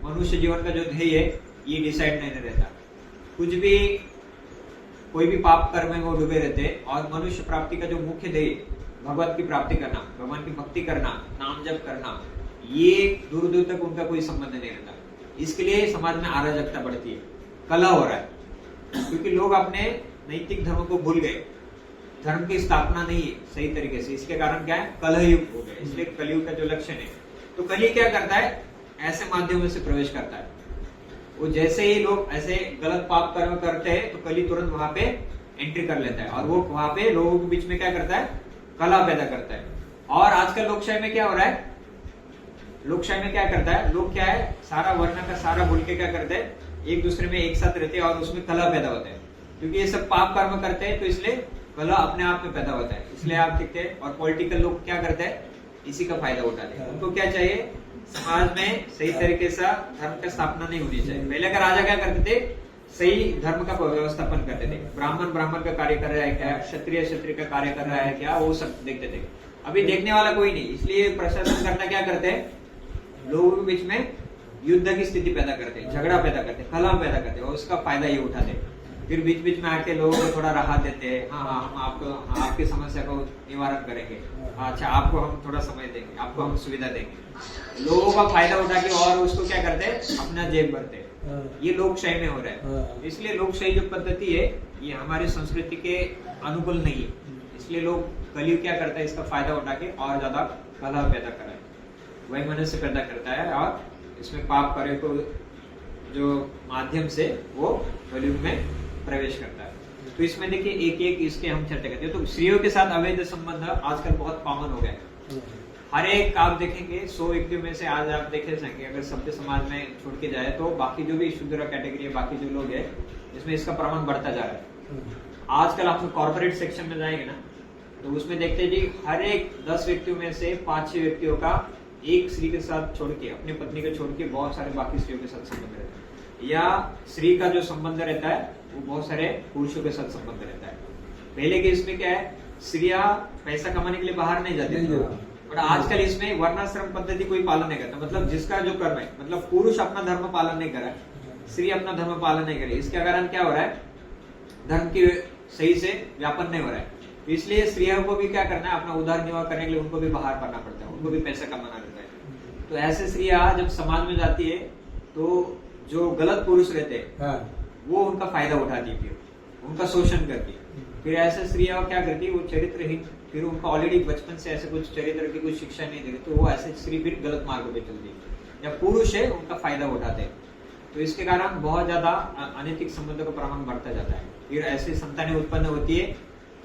मनुष्य जीवन का जो ध्येय है ये डिसाइड नहीं रहता। कुछ भी कोई भी पाप कर्म में वो डूबे रहते हैं और मनुष्य प्राप्ति का जो मुख्य ध्येय भगवत की प्राप्ति करना, भगवान की भक्ति करना, नाम जप करना, ये दूर दूर तक उनका कोई संबंध नहीं रहता। इसके लिए समाज में अराजकता बढ़ती है, कलह हो रहा है क्योंकि लोग अपने नैतिक धर्म को भूल गए, धर्म की स्थापना नहीं है सही तरीके से। इसके कारण क्या है, कलह युग हो गया। इसलिए कलयुग का जो लक्षण है, तो कली क्या करता है, ऐसे माध्यमों से प्रवेश करता है। वो जैसे ही लोग ऐसे गलत पाप कर्म करते हैं तो कली तुरंत वहां पे एंट्री कर लेता है और वो वहां पे लोगों के बीच में क्या करता है, कलह पैदा करता है। और आजकल लोकशाही में क्या हो रहा है, लोकशाही में क्या करता है, लोग क्या है सारा वर्ण का सारा भूल के क्या करते हैं, एक दूसरे में एक साथ रहते हैं और उसमें कलह पैदा होता है क्योंकि ये सब पाप कर्म करते हैं तो इसलिए कलह अपने आप में पैदा होता है। इसलिए आप देखते हैं और पॉलिटिकल लोग क्या करते हैं, इसी का फायदा उठाते हैं। उनको क्या चाहिए, समाज में सही तरीके से धर्म की स्थापना नहीं होनी चाहिए। पहले का राजा क्या करते थे, सही धर्म का व्यवस्थापन करते थे, ब्राह्मण ब्राह्मण का कार्य कर रहा है क्या, क्षत्रिय क्षत्रिय का कार्य कर रहा है क्या, वो सब देखते थे। अभी देखने वाला कोई नहीं, इसलिए प्रशासन करना क्या करते हैं, लोगों के बीच में युद्ध की स्थिति पैदा करते हैं, झगड़ा पैदा करते हैं, कलह पैदा करते हैं और उसका फायदा ये उठाते हैं। फिर बीच बीच में आके लोगों को थोड़ा राहत देते हैं, हाँ हाँ हम आपको आपकी समस्या को निवारण करेंगे, अच्छा आपको हम थोड़ा समय देंगे, आपको हम सुविधा देंगे। लोगों का फायदा उठा के और उसको क्या करते हैं, अपना जेब भरते हैं। ये लोकशाही में हो रहा है। इसलिए लोकशाही जो पद्धति है ये हमारी संस्कृति के अनुकूल नहीं है। इसलिए लोग कलयुग क्या करता है, इसका फायदा उठा के और ज्यादा कलह पैदा कर रहा है, वही मनुष्य पैदा करता है और इसमें पाप कार्य को जो माध्यम से वो कलयुग में प्रवेश करता है। तो इसमें देखिए एक एक इसके हम चर्चा करते हैं। तो स्त्रियों के साथ अवैध संबंध आजकल बहुत कॉमन हो गया है। हर एक आप देखेंगे 100 व्यक्तियों में से आज आप देखे सकेंगे अगर सभ्य समाज में छोड़ के जाए तो बाकी जो भी शूद्र कैटेगरी है, बाकी जो लोग है, इसमें इसका प्रमाण बढ़ता जा रहा है। आजकल आप कॉर्पोरेट सेक्शन में जाएंगे ना तो उसमें देखते हैं जी हर एक 10 व्यक्तियों में से 5-6 व्यक्तियों का एक स्त्री के साथ छोड़ के, अपनी पत्नी को छोड़ के बहुत सारे बाकी स्त्रियों के साथ संबंध रहता है, या स्त्री का जो संबंध रहता है वो बहुत सारे पुरुषों के साथ संबंध रहता है। पहले के इसमें क्या है, स्त्रियां पैसा कमाने के लिए बाहर नहीं जाती थी, और आजकल इसमें वर्णाश्रम पद्धति कोई पालन नहीं करता। मतलब जिसका जो कर्म है, मतलब पुरुष अपना धर्म पालन नहीं कर रहा है, स्त्री अपना धर्म पालन नहीं कर रही, इसके कारण क्या हो रहा है, धर्म की सही से व्यापन नहीं हो रहा है। इसलिए स्त्रियों को भी क्या करना है, अपना उदार निर्वाह करने के लिए उनको भी बाहर पड़ना पड़ता है, उनको भी पैसा कमाना रहता है। तो ऐसे स्त्रियां जब समाज में जाती है तो जो गलत पुरुष रहते हैं वो उनका फायदा उठाती है, फिर उनका शोषण करती है। फिर ऐसे स्त्रियां क्या करती है, वो चरित्रहीन, फिर उनका ऑलरेडी बचपन से ऐसे कुछ चरित्र की कुछ शिक्षा नहीं देती, तो वो ऐसे स्त्री फिर गलत मार्ग पे चलती है। या पुरुष है उनका फायदा उठाते हैं, तो इसके कारण बहुत ज्यादा अनैतिक संबंधों का प्रमाण बढ़ता जाता है। फिर ऐसी संतानें उत्पन्न होती है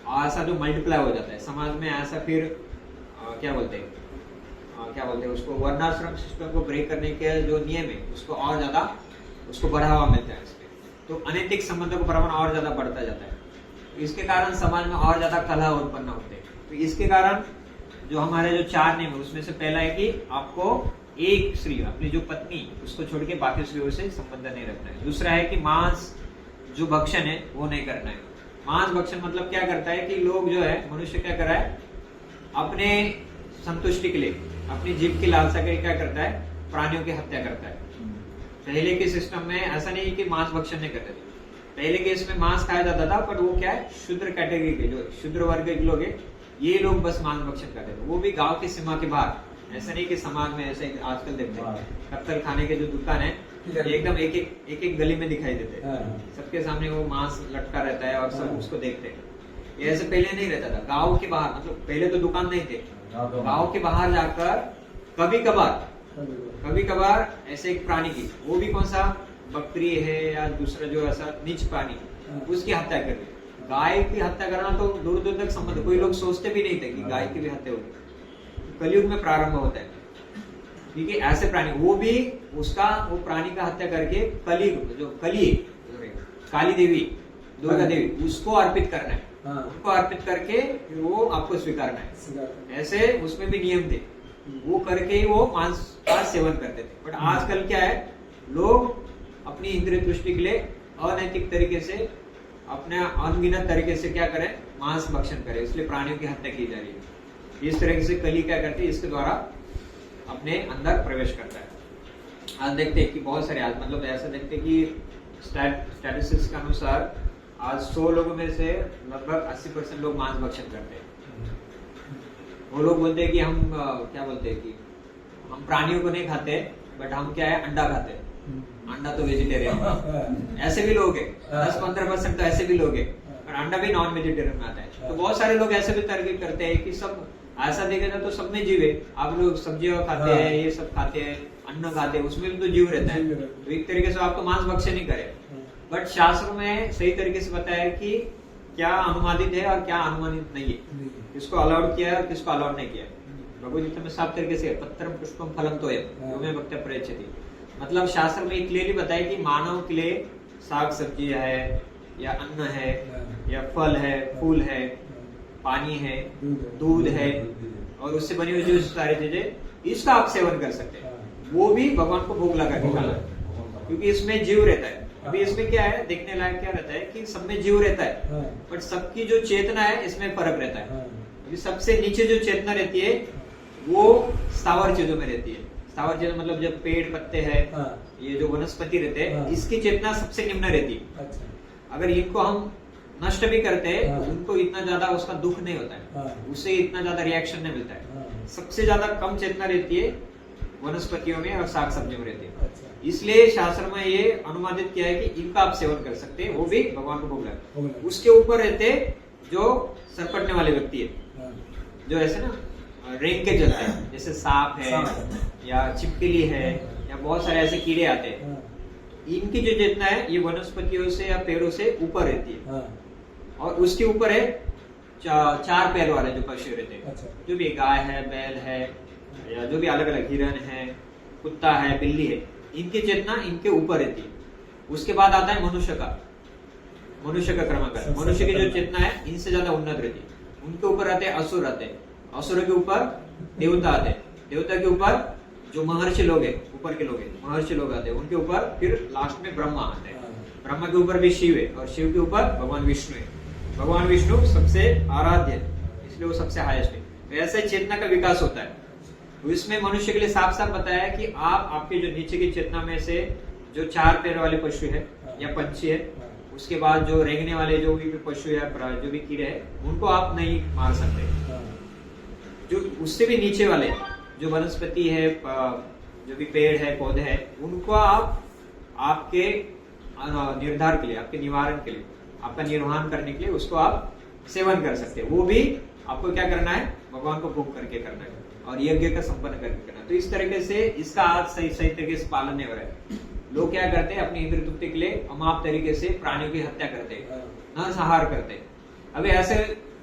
और ऐसा जो मल्टीप्लाई हो जाता है समाज में, ऐसा फिर क्या बोलते हैं उसको, वर्णाश्रम सिस्टम को ब्रेक करने के जो नियम है उसको और ज्यादा उसको बढ़ावा मिलता है इसमें, तो अनैतिक संबंधों का प्रमाण और ज्यादा बढ़ता जाता है। तो इसके कारण समाज में और ज्यादा कलह उत्पन्न होते हैं। तो इसके कारण जो हमारे जो 4 नियम है उसमें से पहला है कि आपको एक स्त्री, अपनी जो पत्नी, उसको छोड़ के बाकी स्त्रियों से संबंध नहीं रखना है। दूसरा है कि मांस जो भक्षण है वो नहीं करना है। मांस भक्षण मतलब क्या करता है कि लोग जो है, मनुष्य क्या कर रहा है, अपने संतुष्टि के लिए, अपनी जीभ की लालसा के लिए क्या करता है, प्राणियों की हत्या करता है। पहले के सिस्टम में ऐसा नहीं कि मांस भक्षण नहीं करते थे, पहले के इसमें मांस खाया जाता था, पर वो क्या है, शूद्र कैटेगरी के जो शूद्र वर्ग के लोग है, ये लोग बस मांस भक्षण करते थे, वो भी गांव की सीमा के बाहर। ऐसा नहीं कि समाज में ऐसे आजकल देखते हैं कत्तल खाने के जो दुकान है एकदम एक गली में दिखाई देते हैं, सबके सामने वो मांस लटका रहता है और सब उसको देखते हैं। ये ऐसे पहले नहीं रहता था, गाँव के बाहर, मतलब पहले तो दुकान नहीं थे, गाँव के बाहर जाकर कभी कभार ऐसे एक प्राणी की, वो भी कौन सा, बकरी है या दूसरा जो ऐसा नीच प्राणी, उसकी हत्या कर दी। गाय की हत्या करना तो दूर दूर तक संबंध, कोई लोग सोचते भी नहीं थे कि गाय की भी हत्या होगी। कलयुग में प्रारंभ होता है, क्योंकि ऐसे प्राणी वो प्राणी का हत्या करके कलयुग जो काली देवी दुर्गा देवी उसको अर्पित करना है, उनको अर्पित करके वो आपको स्वीकारना है। ऐसे उसमें भी नियम थे, वो करके ही वो मांस का सेवन करते थे। बट आजकल क्या है, लोग अपनी इंद्रिय तुष्टि के लिए अनैतिक तरीके से अपने अनगिनत तरीके से क्या करें, मांस भक्षण करें, इसलिए प्राणियों की हत्या की जा रही है। इस तरह से कली क्या करती है, इसके द्वारा अपने अंदर प्रवेश करता है। आज देखते हैं कि बहुत सारे मतलब ऐसा देखते हैं कि स्टैटिस्टिक्स के अनुसार आज 100 लोगों में से लगभग 80% लोग मांस भक्षण करते हैं। वो लोग बोलते हैं कि हम क्या बोलते हैं कि हम प्राणियों को नहीं खाते, बट हम क्या है, अंडा खाते हैं, अंडा तो वेजिटेरियन। ऐसे भी लोग हैं, 10-15% तो ऐसे भी लोग हैं, पर अंडा भी नॉन वेजिटेरियन में आता है। तो बहुत सारे लोग ऐसे भी तरकीब करते हैं कि सब ऐसा देखे ना तो सब में जीव है, आप लोग सब्जियां खाते हैं, ये सब खाते हैं, अन्न खाते हैं, उसमें भी तो जीव रहता है। तो एक तरीके से आपको मांस भक्षण नहीं करे, बट शास्त्र में सही तरीके से बताया है कि क्या अनुमानित है और क्या अनुमानित नहीं है, किसको अलाउड किया है और किसको अलाउड नहीं किया। भगवद गीता में साफ तरीके से पत्रम पुष्पम फलम तोयम यो मे भक्त्या प्रयच्छति, मतलब शास्त्र में क्लियरली बताया कि मानव के लिए साग सब्जी है या अन्न है या फल है, फूल है, पानी है, दूध है और उससे बनी हुई जो सारी चीजें, इसका आप सेवन कर सकते हैं। वो भी भगवान को भोग लगा के खाना, क्योंकि इसमें जीव रहता है। अभी इसमें क्या है, देखने लायक क्या रहता है कि सब में जीव रहता है, बट सबकी जो चेतना है इसमें फर्क रहता है। अभी सबसे नीचे जो चेतना रहती है वो स्थावर चीजों में रहती है। स्थावर चीजों मतलब जब पेड़ पत्ते हैं, ये जो वनस्पति रहते हैं, इसकी चेतना सबसे निम्न रहती है। अगर इनको हम नष्ट भी करते हैं तो उनको इतना ज्यादा उसका दुख नहीं होता है, उससे इतना ज्यादा रिएक्शन नहीं मिलता है। सबसे ज्यादा कम चेतना रहती है वनस्पतियों में और साग सब्जियों में रहती है। इसलिए शास्त्र में ये अनुमानित किया है कि इनका आप सेवन कर सकते हैं, वो भी भगवान को भोग लगा। उसके ऊपर रहते जो सरपटने वाले व्यक्ति है, जो ऐसे ना रेंग के चलते हैं, जैसे सांप है या छिपकली है या बहुत सारे ऐसे कीड़े आते हैं, इनकी जो चेतना है ये वनस्पतियों से या पेड़ों से ऊपर रहती है। और उसके ऊपर है चार पैर वाले जो पशु रहते हैं, जो भी गाय है, बैल है या जो भी अलग अलग, हिरन है, कुत्ता है, बिल्ली है, इनकी चेतना इनके ऊपर रहती है। उसके बाद आता है मनुष्य का क्रमांक। मनुष्य की जो चेतना है इनसे ज्यादा उन्नत रहती है। उनके ऊपर आते हैं असुर, आते हैं असुर के ऊपर देवता आते हैं, देवता के ऊपर जो महर्षि लोग हैं, ऊपर के लोग हैं, महर्षि लोग आते हैं, उनके ऊपर फिर लास्ट में ब्रह्मा आते हैं। ब्रह्मा के ऊपर भी शिव है और शिव के ऊपर भगवान विष्णु है। भगवान विष्णु सबसे आराध्य है, इसलिए वो सबसे हाईएस्ट है। तो ऐसे चेतना का विकास होता है। तो इसमें मनुष्य के लिए साफ साफ बताया है कि आप आपके जो नीचे की चेतना में से जो चार पैर वाले पशु है या पंछी है, उसके बाद जो रेंगने वाले जो भी पशु या जो भी कीड़े हैं, उनको आप नहीं मार सकते। जो उससे भी नीचे वाले जो वनस्पति है, जो भी पेड़ है, पौधे हैं, उनको आप आपके निर्धार के लिए, आपके निवारण के लिए, आपका निर्वहन करने के लिए उसको आप सेवन कर सकते हैं। वो भी आपको क्या करना है, भगवान को भोग करके करना है और यज्ञ का संपन्न करके करना है। तो इस तरीके से इसका आज सही तरीके से पालन नहीं हो रहा है। लोग क्या करते हैं, अपनी इंद्रिय तृप्ति के लिए अमाप तरीके से प्राणियों की हत्या करते हैं, नरसंहार करते हैं। अभी ऐसे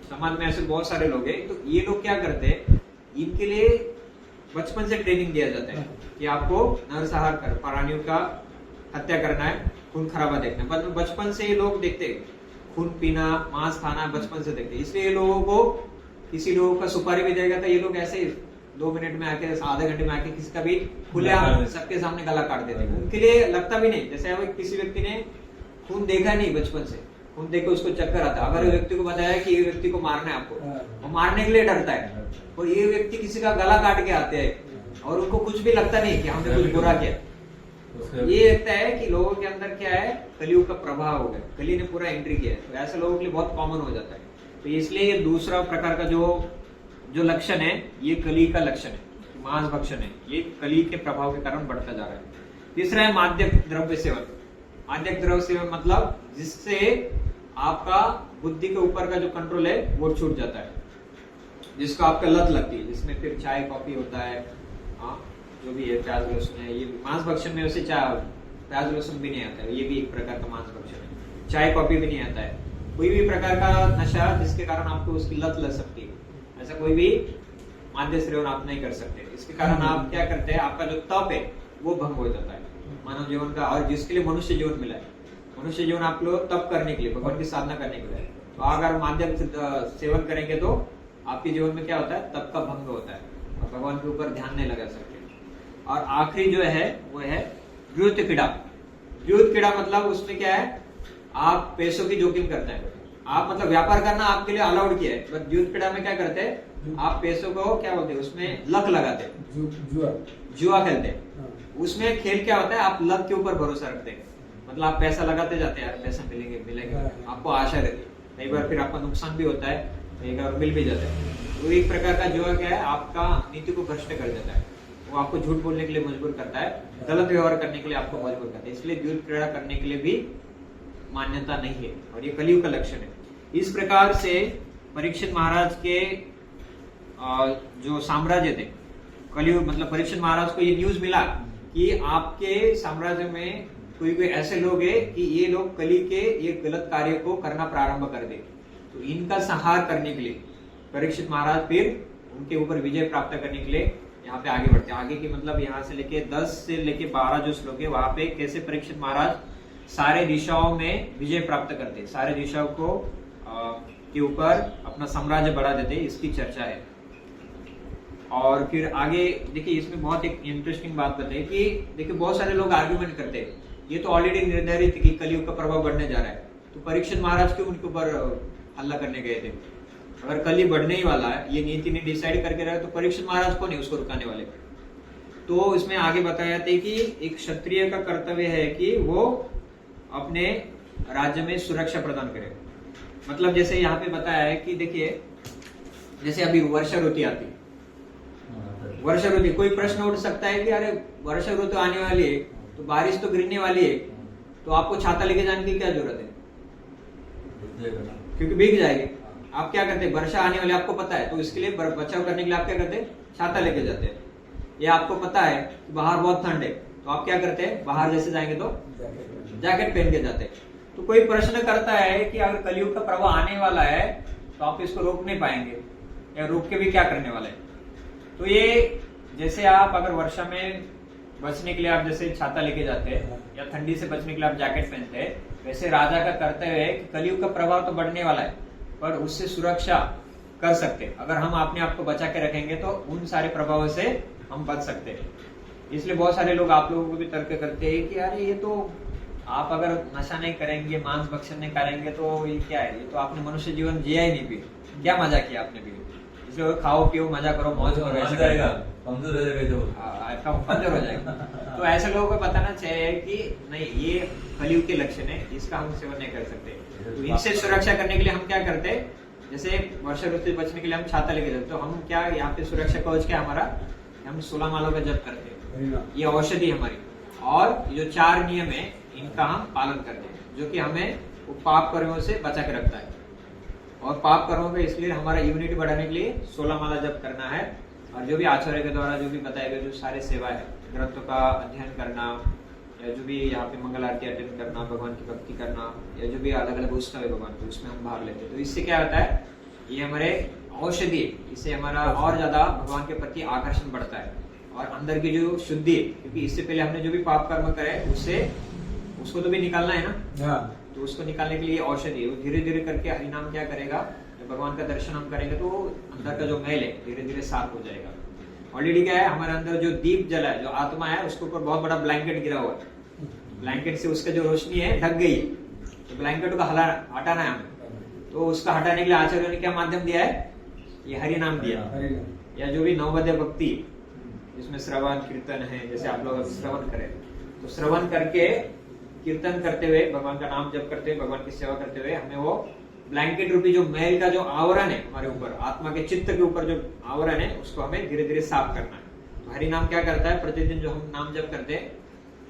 समाज में ऐसे बहुत सारे लोग हैं, तो ये लोग क्या करते हैं, इनके लिए बचपन से ट्रेनिंग दिया जाता है कि आपको नरसंहार कर, प्राणियों का हत्या करना है, खून खराबा देखना। मतलब बचपन से ये लोग देखते हैं, खून पीना, मांस खाना बचपन से देखते हैं। इसलिए लोगों को, किसी लोगों का सुपारी भी देगा तो ये लोग ऐसे 2 मिनट में आके, आधे घंटे में आके किसी का भी खुलेआम सबके सामने गला काट देते हैं। उनके लिए लगता भी नहीं, जैसे अगर किसी व्यक्ति ने खून देखा नहीं बचपन से, खून देख के उसको चक्कर आता है, अगर व्यक्ति को बताया कि ये व्यक्ति को मारना है आपको, वो मारने के लिए डरता है। और ये व्यक्ति किसी का गला काट के आते हैं और उनको कुछ भी लगता नहीं कि हमने कुछ बुरा किया। ये लगता है कि लोगों के अंदर क्या है, कलियुग का प्रभाव हो गया, कली ने पूरा एंट्री किया है। तो ऐसे लोगों के लिए बहुत कॉमन हो जाता है। तो इसलिए ये दूसरा प्रकार का जो लक्षण है, ये कली का लक्षण है, मांस भक्षण है, ये कली के प्रभाव के कारण बढ़ता जा रहा है। तीसरा है मादक द्रव्य सेवन। मादक द्रव्य सेवन मतलब जिससे आपका बुद्धि के ऊपर का जो कंट्रोल है वो छूट जाता है, जिसको आपका लत लगती है, जिसमें फिर चाय कॉफी होता है, जो भी है, प्याज लहसुन है। ये मांस भक्षण में वैसे प्याज लहसुन भी नहीं आता है, ये भी एक प्रकार का मांस भक्षण है। चाय कॉफी भी नहीं आता है, कोई भी प्रकार का नशा जिसके कारण आपको उसकी लत लग सकती है, ऐसा कोई भी माध्य श्रवण आप नहीं कर सकते। इसके कारण आप क्या करते हैं, आपका जो तप है वो भंग हो जाता है मानव जीवन का। और जिसके लिए मनुष्य जीवन मिला है, मनुष्य जीवन आप लोग तप करने के लिए, भगवान की साधना करने के लिए, तो अगर माध्यम से सेवन करेंगे तो आपके जीवन में क्या होता है, तप का भंग होता है और भगवान के ऊपर ध्यान नहीं लगा सकते। और आखिरी जो है वो है व्युत क्रीड़ा। व्युत क्रीड़ा मतलब उसमें क्या है, आप पैसों की जोखिम करते हैं। आप मतलब व्यापार करना आपके लिए अलाउड किया है, बट व्युत क्रीड़ा में क्या करते हैं, आप पैसों को क्या बोलते हैं, उसमें लक लगाते हैं, जुआ खेलते हैं। उसमें खेल क्या होता है, आप लक के ऊपर भरोसा रखते हैं, मतलब आप पैसा लगाते जाते हैं, यार पैसा मिलेंगे, आपको आशा रहती है। कई बार फिर आपका नुकसान भी होता है, कई बार मिल भी जाता है। तो एक प्रकार का जुआ क्या है, आपका नीति को भ्रष्ट कर देता है, वो आपको झूठ बोलने के लिए मजबूर करता है, गलत व्यवहार करने के लिए आपको मजबूर करता है। इसलिए व्युत क्रीड़ा करने के लिए भी मान्यता नहीं है और ये कलयुग का लक्षण है। इस प्रकार से परीक्षित महाराज के जो साम्राज्य थे, कलयुग मतलब परीक्षित महाराज को ये न्यूज मिला कि आपके साम्राज्य में कोई ऐसे लोग हैं कि ये लोग कली के ये गलत कार्य को करना प्रारंभ कर दे। तो इनका संहार करने के लिए परीक्षित महाराज फिर उनके ऊपर विजय प्राप्त करने के लिए यहाँ पे आगे बढ़ते हैं। आगे की मतलब यहाँ से लेके 10 से लेके 12 जो श्लोक है वहां पे कैसे परीक्षित महाराज सारे दिशाओं में विजय प्राप्त करते, सारे दिशाओं को के ऊपर अपना साम्राज्य बढ़ा देते, इसकी चर्चा है। और फिर आगे देखिए, इसमें बहुत एक इंटरेस्टिंग बात बताइए कि देखिए बहुत सारे लोग आर्ग्यूमेंट करते हैं, ये तो ऑलरेडी निर्धारित कि कलयुग का प्रभाव बढ़ने जा रहा है, तो परीक्षित महाराज क्यों उनके ऊपर हल्ला करने गए थे। अगर कलयुग बढ़ने ही वाला है, ये नीति ने डिसाइड करके रहा, तो परीक्षित महाराज कौन है उसको रुकाने वाले। तो इसमें आगे बताया जाता है कि एक क्षत्रिय का कर्तव्य है कि वो अपने राज्य में सुरक्षा प्रदान करे। मतलब जैसे यहाँ पे बताया है कि देखिए, जैसे अभी वर्षा ऋतु आती, वर्षा ऋतु, कोई प्रश्न उठ सकता है कि अरे वर्षा ऋतु आने वाली है, तो बारिश तो गिरने वाली है, तो आपको छाता लेके जाने की क्या जरूरत है, क्योंकि भीग जाएंगे। आप क्या करते हैं, वर्षा आने वाली आपको पता है, तो इसके लिए बचाव करने के लिए आप क्या करते हैं, छाता लेके जाते हैं। ये आपको पता है कि बाहर बहुत ठंड है, तो आप क्या करते हैं, बाहर जैसे जाएंगे तो जैकेट पहन के जाते हैं। तो कोई प्रश्न करता है कि अगर कलयुग का प्रभाव आने वाला है तो आप इसको रोक नहीं पाएंगे, या रोक के भी क्या करने वाले हैं। तो ये जैसे आप अगर वर्षा में बचने के लिए आप जैसे छाता लेके जाते हैं, या ठंडी से बचने के लिए आप जैकेट पहनते हैं, वैसे राजा का कर्तव्य है कि कलयुग का प्रभाव तो बढ़ने वाला है, पर उससे सुरक्षा कर सकते हैं। अगर हम अपने आप को बचा के रखेंगे तो उन सारे प्रभावों से हम बच सकते हैं। इसलिए बहुत सारे लोग आप लोगों को भी तर्क करते हैं कि अरे ये तो आप अगर नशा नहीं करेंगे, मांस भक्षण नहीं करेंगे तो ये क्या है, ये तो आपने मनुष्य जीवन जिया ही नहीं, भी क्या मजा किया आपने भी। इसलिए खाओ पियो मजा करो मौज करो, ऐसा करेगा कमजोर हो जाएगा। तो ऐसे लोगों को बताना चाहिए कि नहीं, ये कलयुग के लक्षण है, इसका हम सेवन नहीं कर सकते। तो इनसे सुरक्षा करने के लिए हम क्या करते हैं, जैसे वर्षा ऋतु से बचने के लिए हम छाता लेके जाते, तो हम क्या यहाँ पे सुरक्षा कवच क्या हमारा, हम 16 मालों का जप करते हैं, ये औषधि हमारी। और जो 4 नियम है इनका हम पालन करते हैं, जो कि हमें वो पाप कर्मों से बचा के रखता है। और पाप कर्मों में इसलिए हमारा इम्यूनिटी बढ़ाने के लिए 16 माला जप करना है। और जो भी आचार्य के द्वारा जो भी बताए गए जो सारे सेवा है, ग्रंथों का अध्ययन करना, या जो भी यहाँ पे मंगल आरती अटेंड करना, भगवान की भक्ति करना, या जो भी अलग अलग उत्सव है भगवान के, उसमें हम भाग लेते हैं। तो इससे क्या होता है, ये हमारे औषधि, इससे हमारा और ज्यादा भगवान के प्रति आकर्षण बढ़ता है और अंदर की जो शुद्धि है, क्योंकि इससे पहले हमने जो भी पाप कर्म करे उसको तो भी निकालना है ना, तो उसको निकालने के लिए औषधि, वो धीरे धीरे करके हरिनाम क्या करेगा, जब भगवान का दर्शन हम करेंगे तो अंदर का जो मैल है धीरे धीरे साफ हो जाएगा। ऑलरेडी क्या है, हमारे अंदर जो दीप जला है, जो आत्मा है, उसके ऊपर बहुत बड़ा ब्लैंकेट गिरा हुआ है, ब्लैंकेट से उसका जो रोशनी है ढक गई, तो ब्लैंकेट को हटाना है हमें। तो उसका हटाने के लिए आचार्यों ने क्या माध्यम दिया है, ये हरि नाम दिया, या जो भी नवबद्ध भक्ति जिसमें श्रवण कीर्तन है, जैसे आप लोग श्रवण करें, तो श्रवण करके कीर्तन करते हुए, भगवान का नाम जप करते हुए, भगवान की सेवा करते हुए, हमें वो ब्लैंकेट रूपी जो मैल का जो आवरण है हमारे ऊपर, आत्मा के चित्त के ऊपर जो आवरण है, उसको हमें धीरे धीरे साफ करना है। तो हरि नाम क्या करता है, प्रतिदिन जो हम नाम जप करते हैं,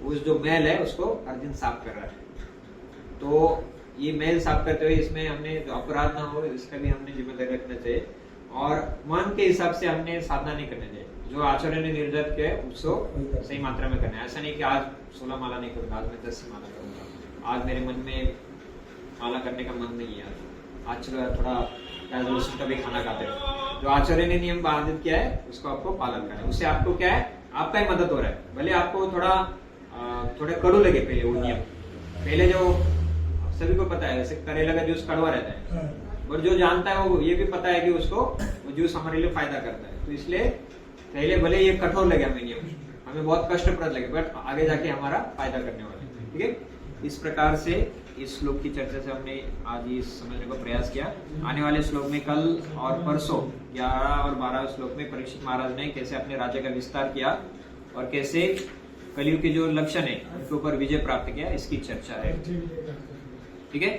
उस जो मैल है उसको हर दिन साफ कर रहा है। तो ये मैल साफ करते हुए इसमें हमने जो अपराध ना हो, इसका भी हमने जिम्मेदारी रखना चाहिए। और मन के हिसाब से हमने साधना नहीं करना चाहिए, जो आचार्य ने निर्धारित किया है उसको सही मात्रा में करना है। ऐसा नहीं कि आज 16 माला नहीं करूंगा, आज मैं 10 माला करूंगा, आज मेरे मन में माला करने का मन नहीं है, आज चलो थोड़ा कैजुअलिस्ट कभी खाना खाते हो, जो आचार्य ने नियम बाधित किया है उसको आपको पालन करना है। उससे आपको क्या है, आपका ही मदद हो रहा है। भले आपको थोड़ा कड़ू लगे पहले वो नियम, पहले जो सभी को पता है वैसे करेला का जूस कड़वा रहता है, और जो जानता है वो ये भी पता है कि उसको वो जूस हमारे लिए फायदा करता है। तो इसलिए पहले भले ये कठोर लगे हमें नियम, हमें बहुत कष्टप्रद लगे, बट आगे जाके हमारा फायदा करने वाला है। ठीक है, इस प्रकार से इस श्लोक की चर्चा से हमने आज ये समझने का प्रयास किया। आने वाले श्लोक में कल और परसों 11 और 12 श्लोक में परीक्षित महाराज ने कैसे अपने राज्य का विस्तार किया और कैसे कलयुग के जो लक्षण है उनके ऊपर विजय प्राप्त किया, इसकी चर्चा है। ठीक है,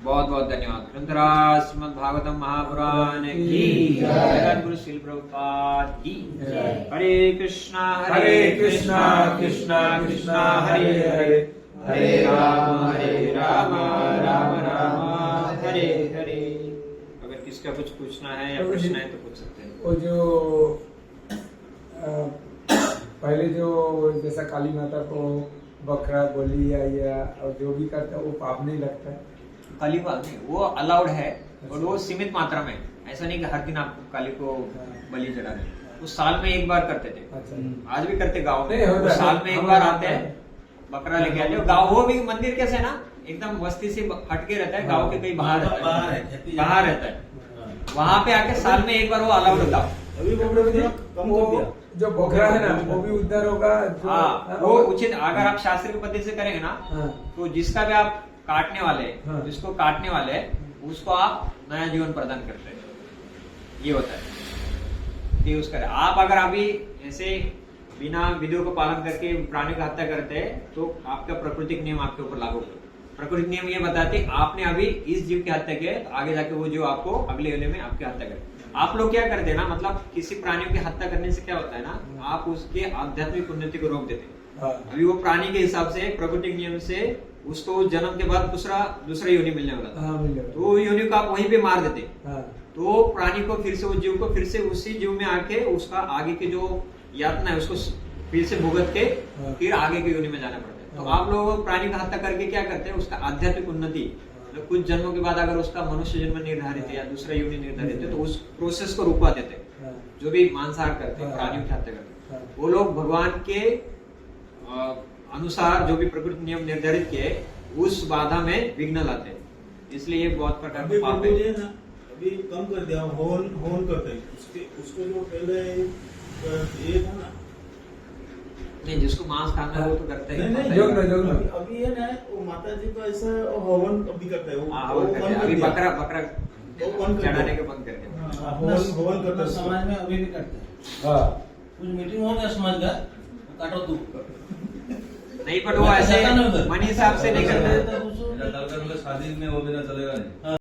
बहुत बहुत धन्यवाद। ग्रंथराज श्रीमद् भागवतम महापुराण की जय, गुरु श्रील प्रभुपाद की जय। हरे कृष्णा कृष्णा कृष्णा हरे हरे, हरे राम राम राम हरे हरे। अगर किसका कुछ पूछना है या प्रश्न है तो पूछ सकते हैं। वो जो पहले जो जैसा काली माता को बकरा बलि या और जो भी करता है वो पाप नहीं लगता है? काली को नहीं, वो अलाउड है और वो सीमित मात्रा में, ऐसा नहीं कि हर दिन आप काली को बलि चढ़ा रहे। वो साल में एक बार करते थे, अच्छा। आज भी करते गाँव नहीं, में, होता वो है। साल में एक बार आते हैं, बकरा लेके आते हैं। गाँव वो भी मंदिर कैसे है ना, एकदम बस्ती से हटके रहता है, गाँव के कहीं बाहर रहता है, बाहर रहता है, वहाँ पे आके साल में एक बार वो अलाउड होता है। अभी कम हो गया। जो बकरा है ना वो भी उद्धार होगा। हाँ, वो उचित, अगर आप शास्त्रीय पद्धति से करेंगे ना, तो जिसका भी आप काटने वाले, जिसको काटने वाले उसको आप नया जीवन प्रदान करते हैं, ये होता है कि उसका। आप अगर अभी ऐसे बिना विधियों को पालन करके प्राणी का हत्या करते हैं तो आपका प्राकृतिक नियम आपके ऊपर लागू होगा। प्राकृतिक नियम ये बताते हैं आपने अभी इस जीव की हत्या की है तो आगे जाके वो जीव आपको अगले योनि में आपकी हत्या करे। आप लोग क्या करते हैं ना, मतलब किसी प्राणियों की हत्या करने से क्या होता है ना, आप उसके आध्यात्मिक उन्नति को रोक देते हैं। अभी वो प्राणी के हिसाब से प्राकृतिक नियम से उसको जन्म के बाद दूसरा योनि मिलने वाला था, तो वो योनि को आप वहीं पे मार देते, तो प्राणी को फिर से, वो जीव को फिर से उसी जीव में आके उसका आगे की जो यातना है उसको फिर से भुगत के फिर आगे की योनि में जाना पड़ता है। तो आप लोग प्राणी का हत्या करके क्या करते हैं, उसका आध्यात्मिक उन्नति, मतलब कुछ जन्मों के बाद अगर उसका मनुष्य जन्म निर्धारित है या दूसरा योनि निर्धारित है तो उस प्रोसेस को रुकवा देते हैं। जो भी मांसाहार करते हैं, प्राणियों की हत्या करते हैं, वो लोग भगवान के अनुसार जो भी प्रकृति नियम निर्धारित किए उस बाधा में विघ्न लाते हैं, इसलिए ये बहुत प्रकार का पाप है। अभी कम कर दिया, होन करते हैं उसको जो पहले ये था ना, नहीं जिसको मांस खाना है वो तो करते हैं। नहीं, अभी ये ना वो माता जी का ऐसा हवन अभी करता है, हवन करते हैं। अभी बकरा चढ़ाने के बंद करते हैं। हवन करते हैं समाज में अभी भी करते हैं। कुछ मीटिंग हो गया समाज का, काटो तू नहीं, पर वो ऐसे मनी हिसाब से नहीं करते। शादी में वो बिना चलेगा नहीं।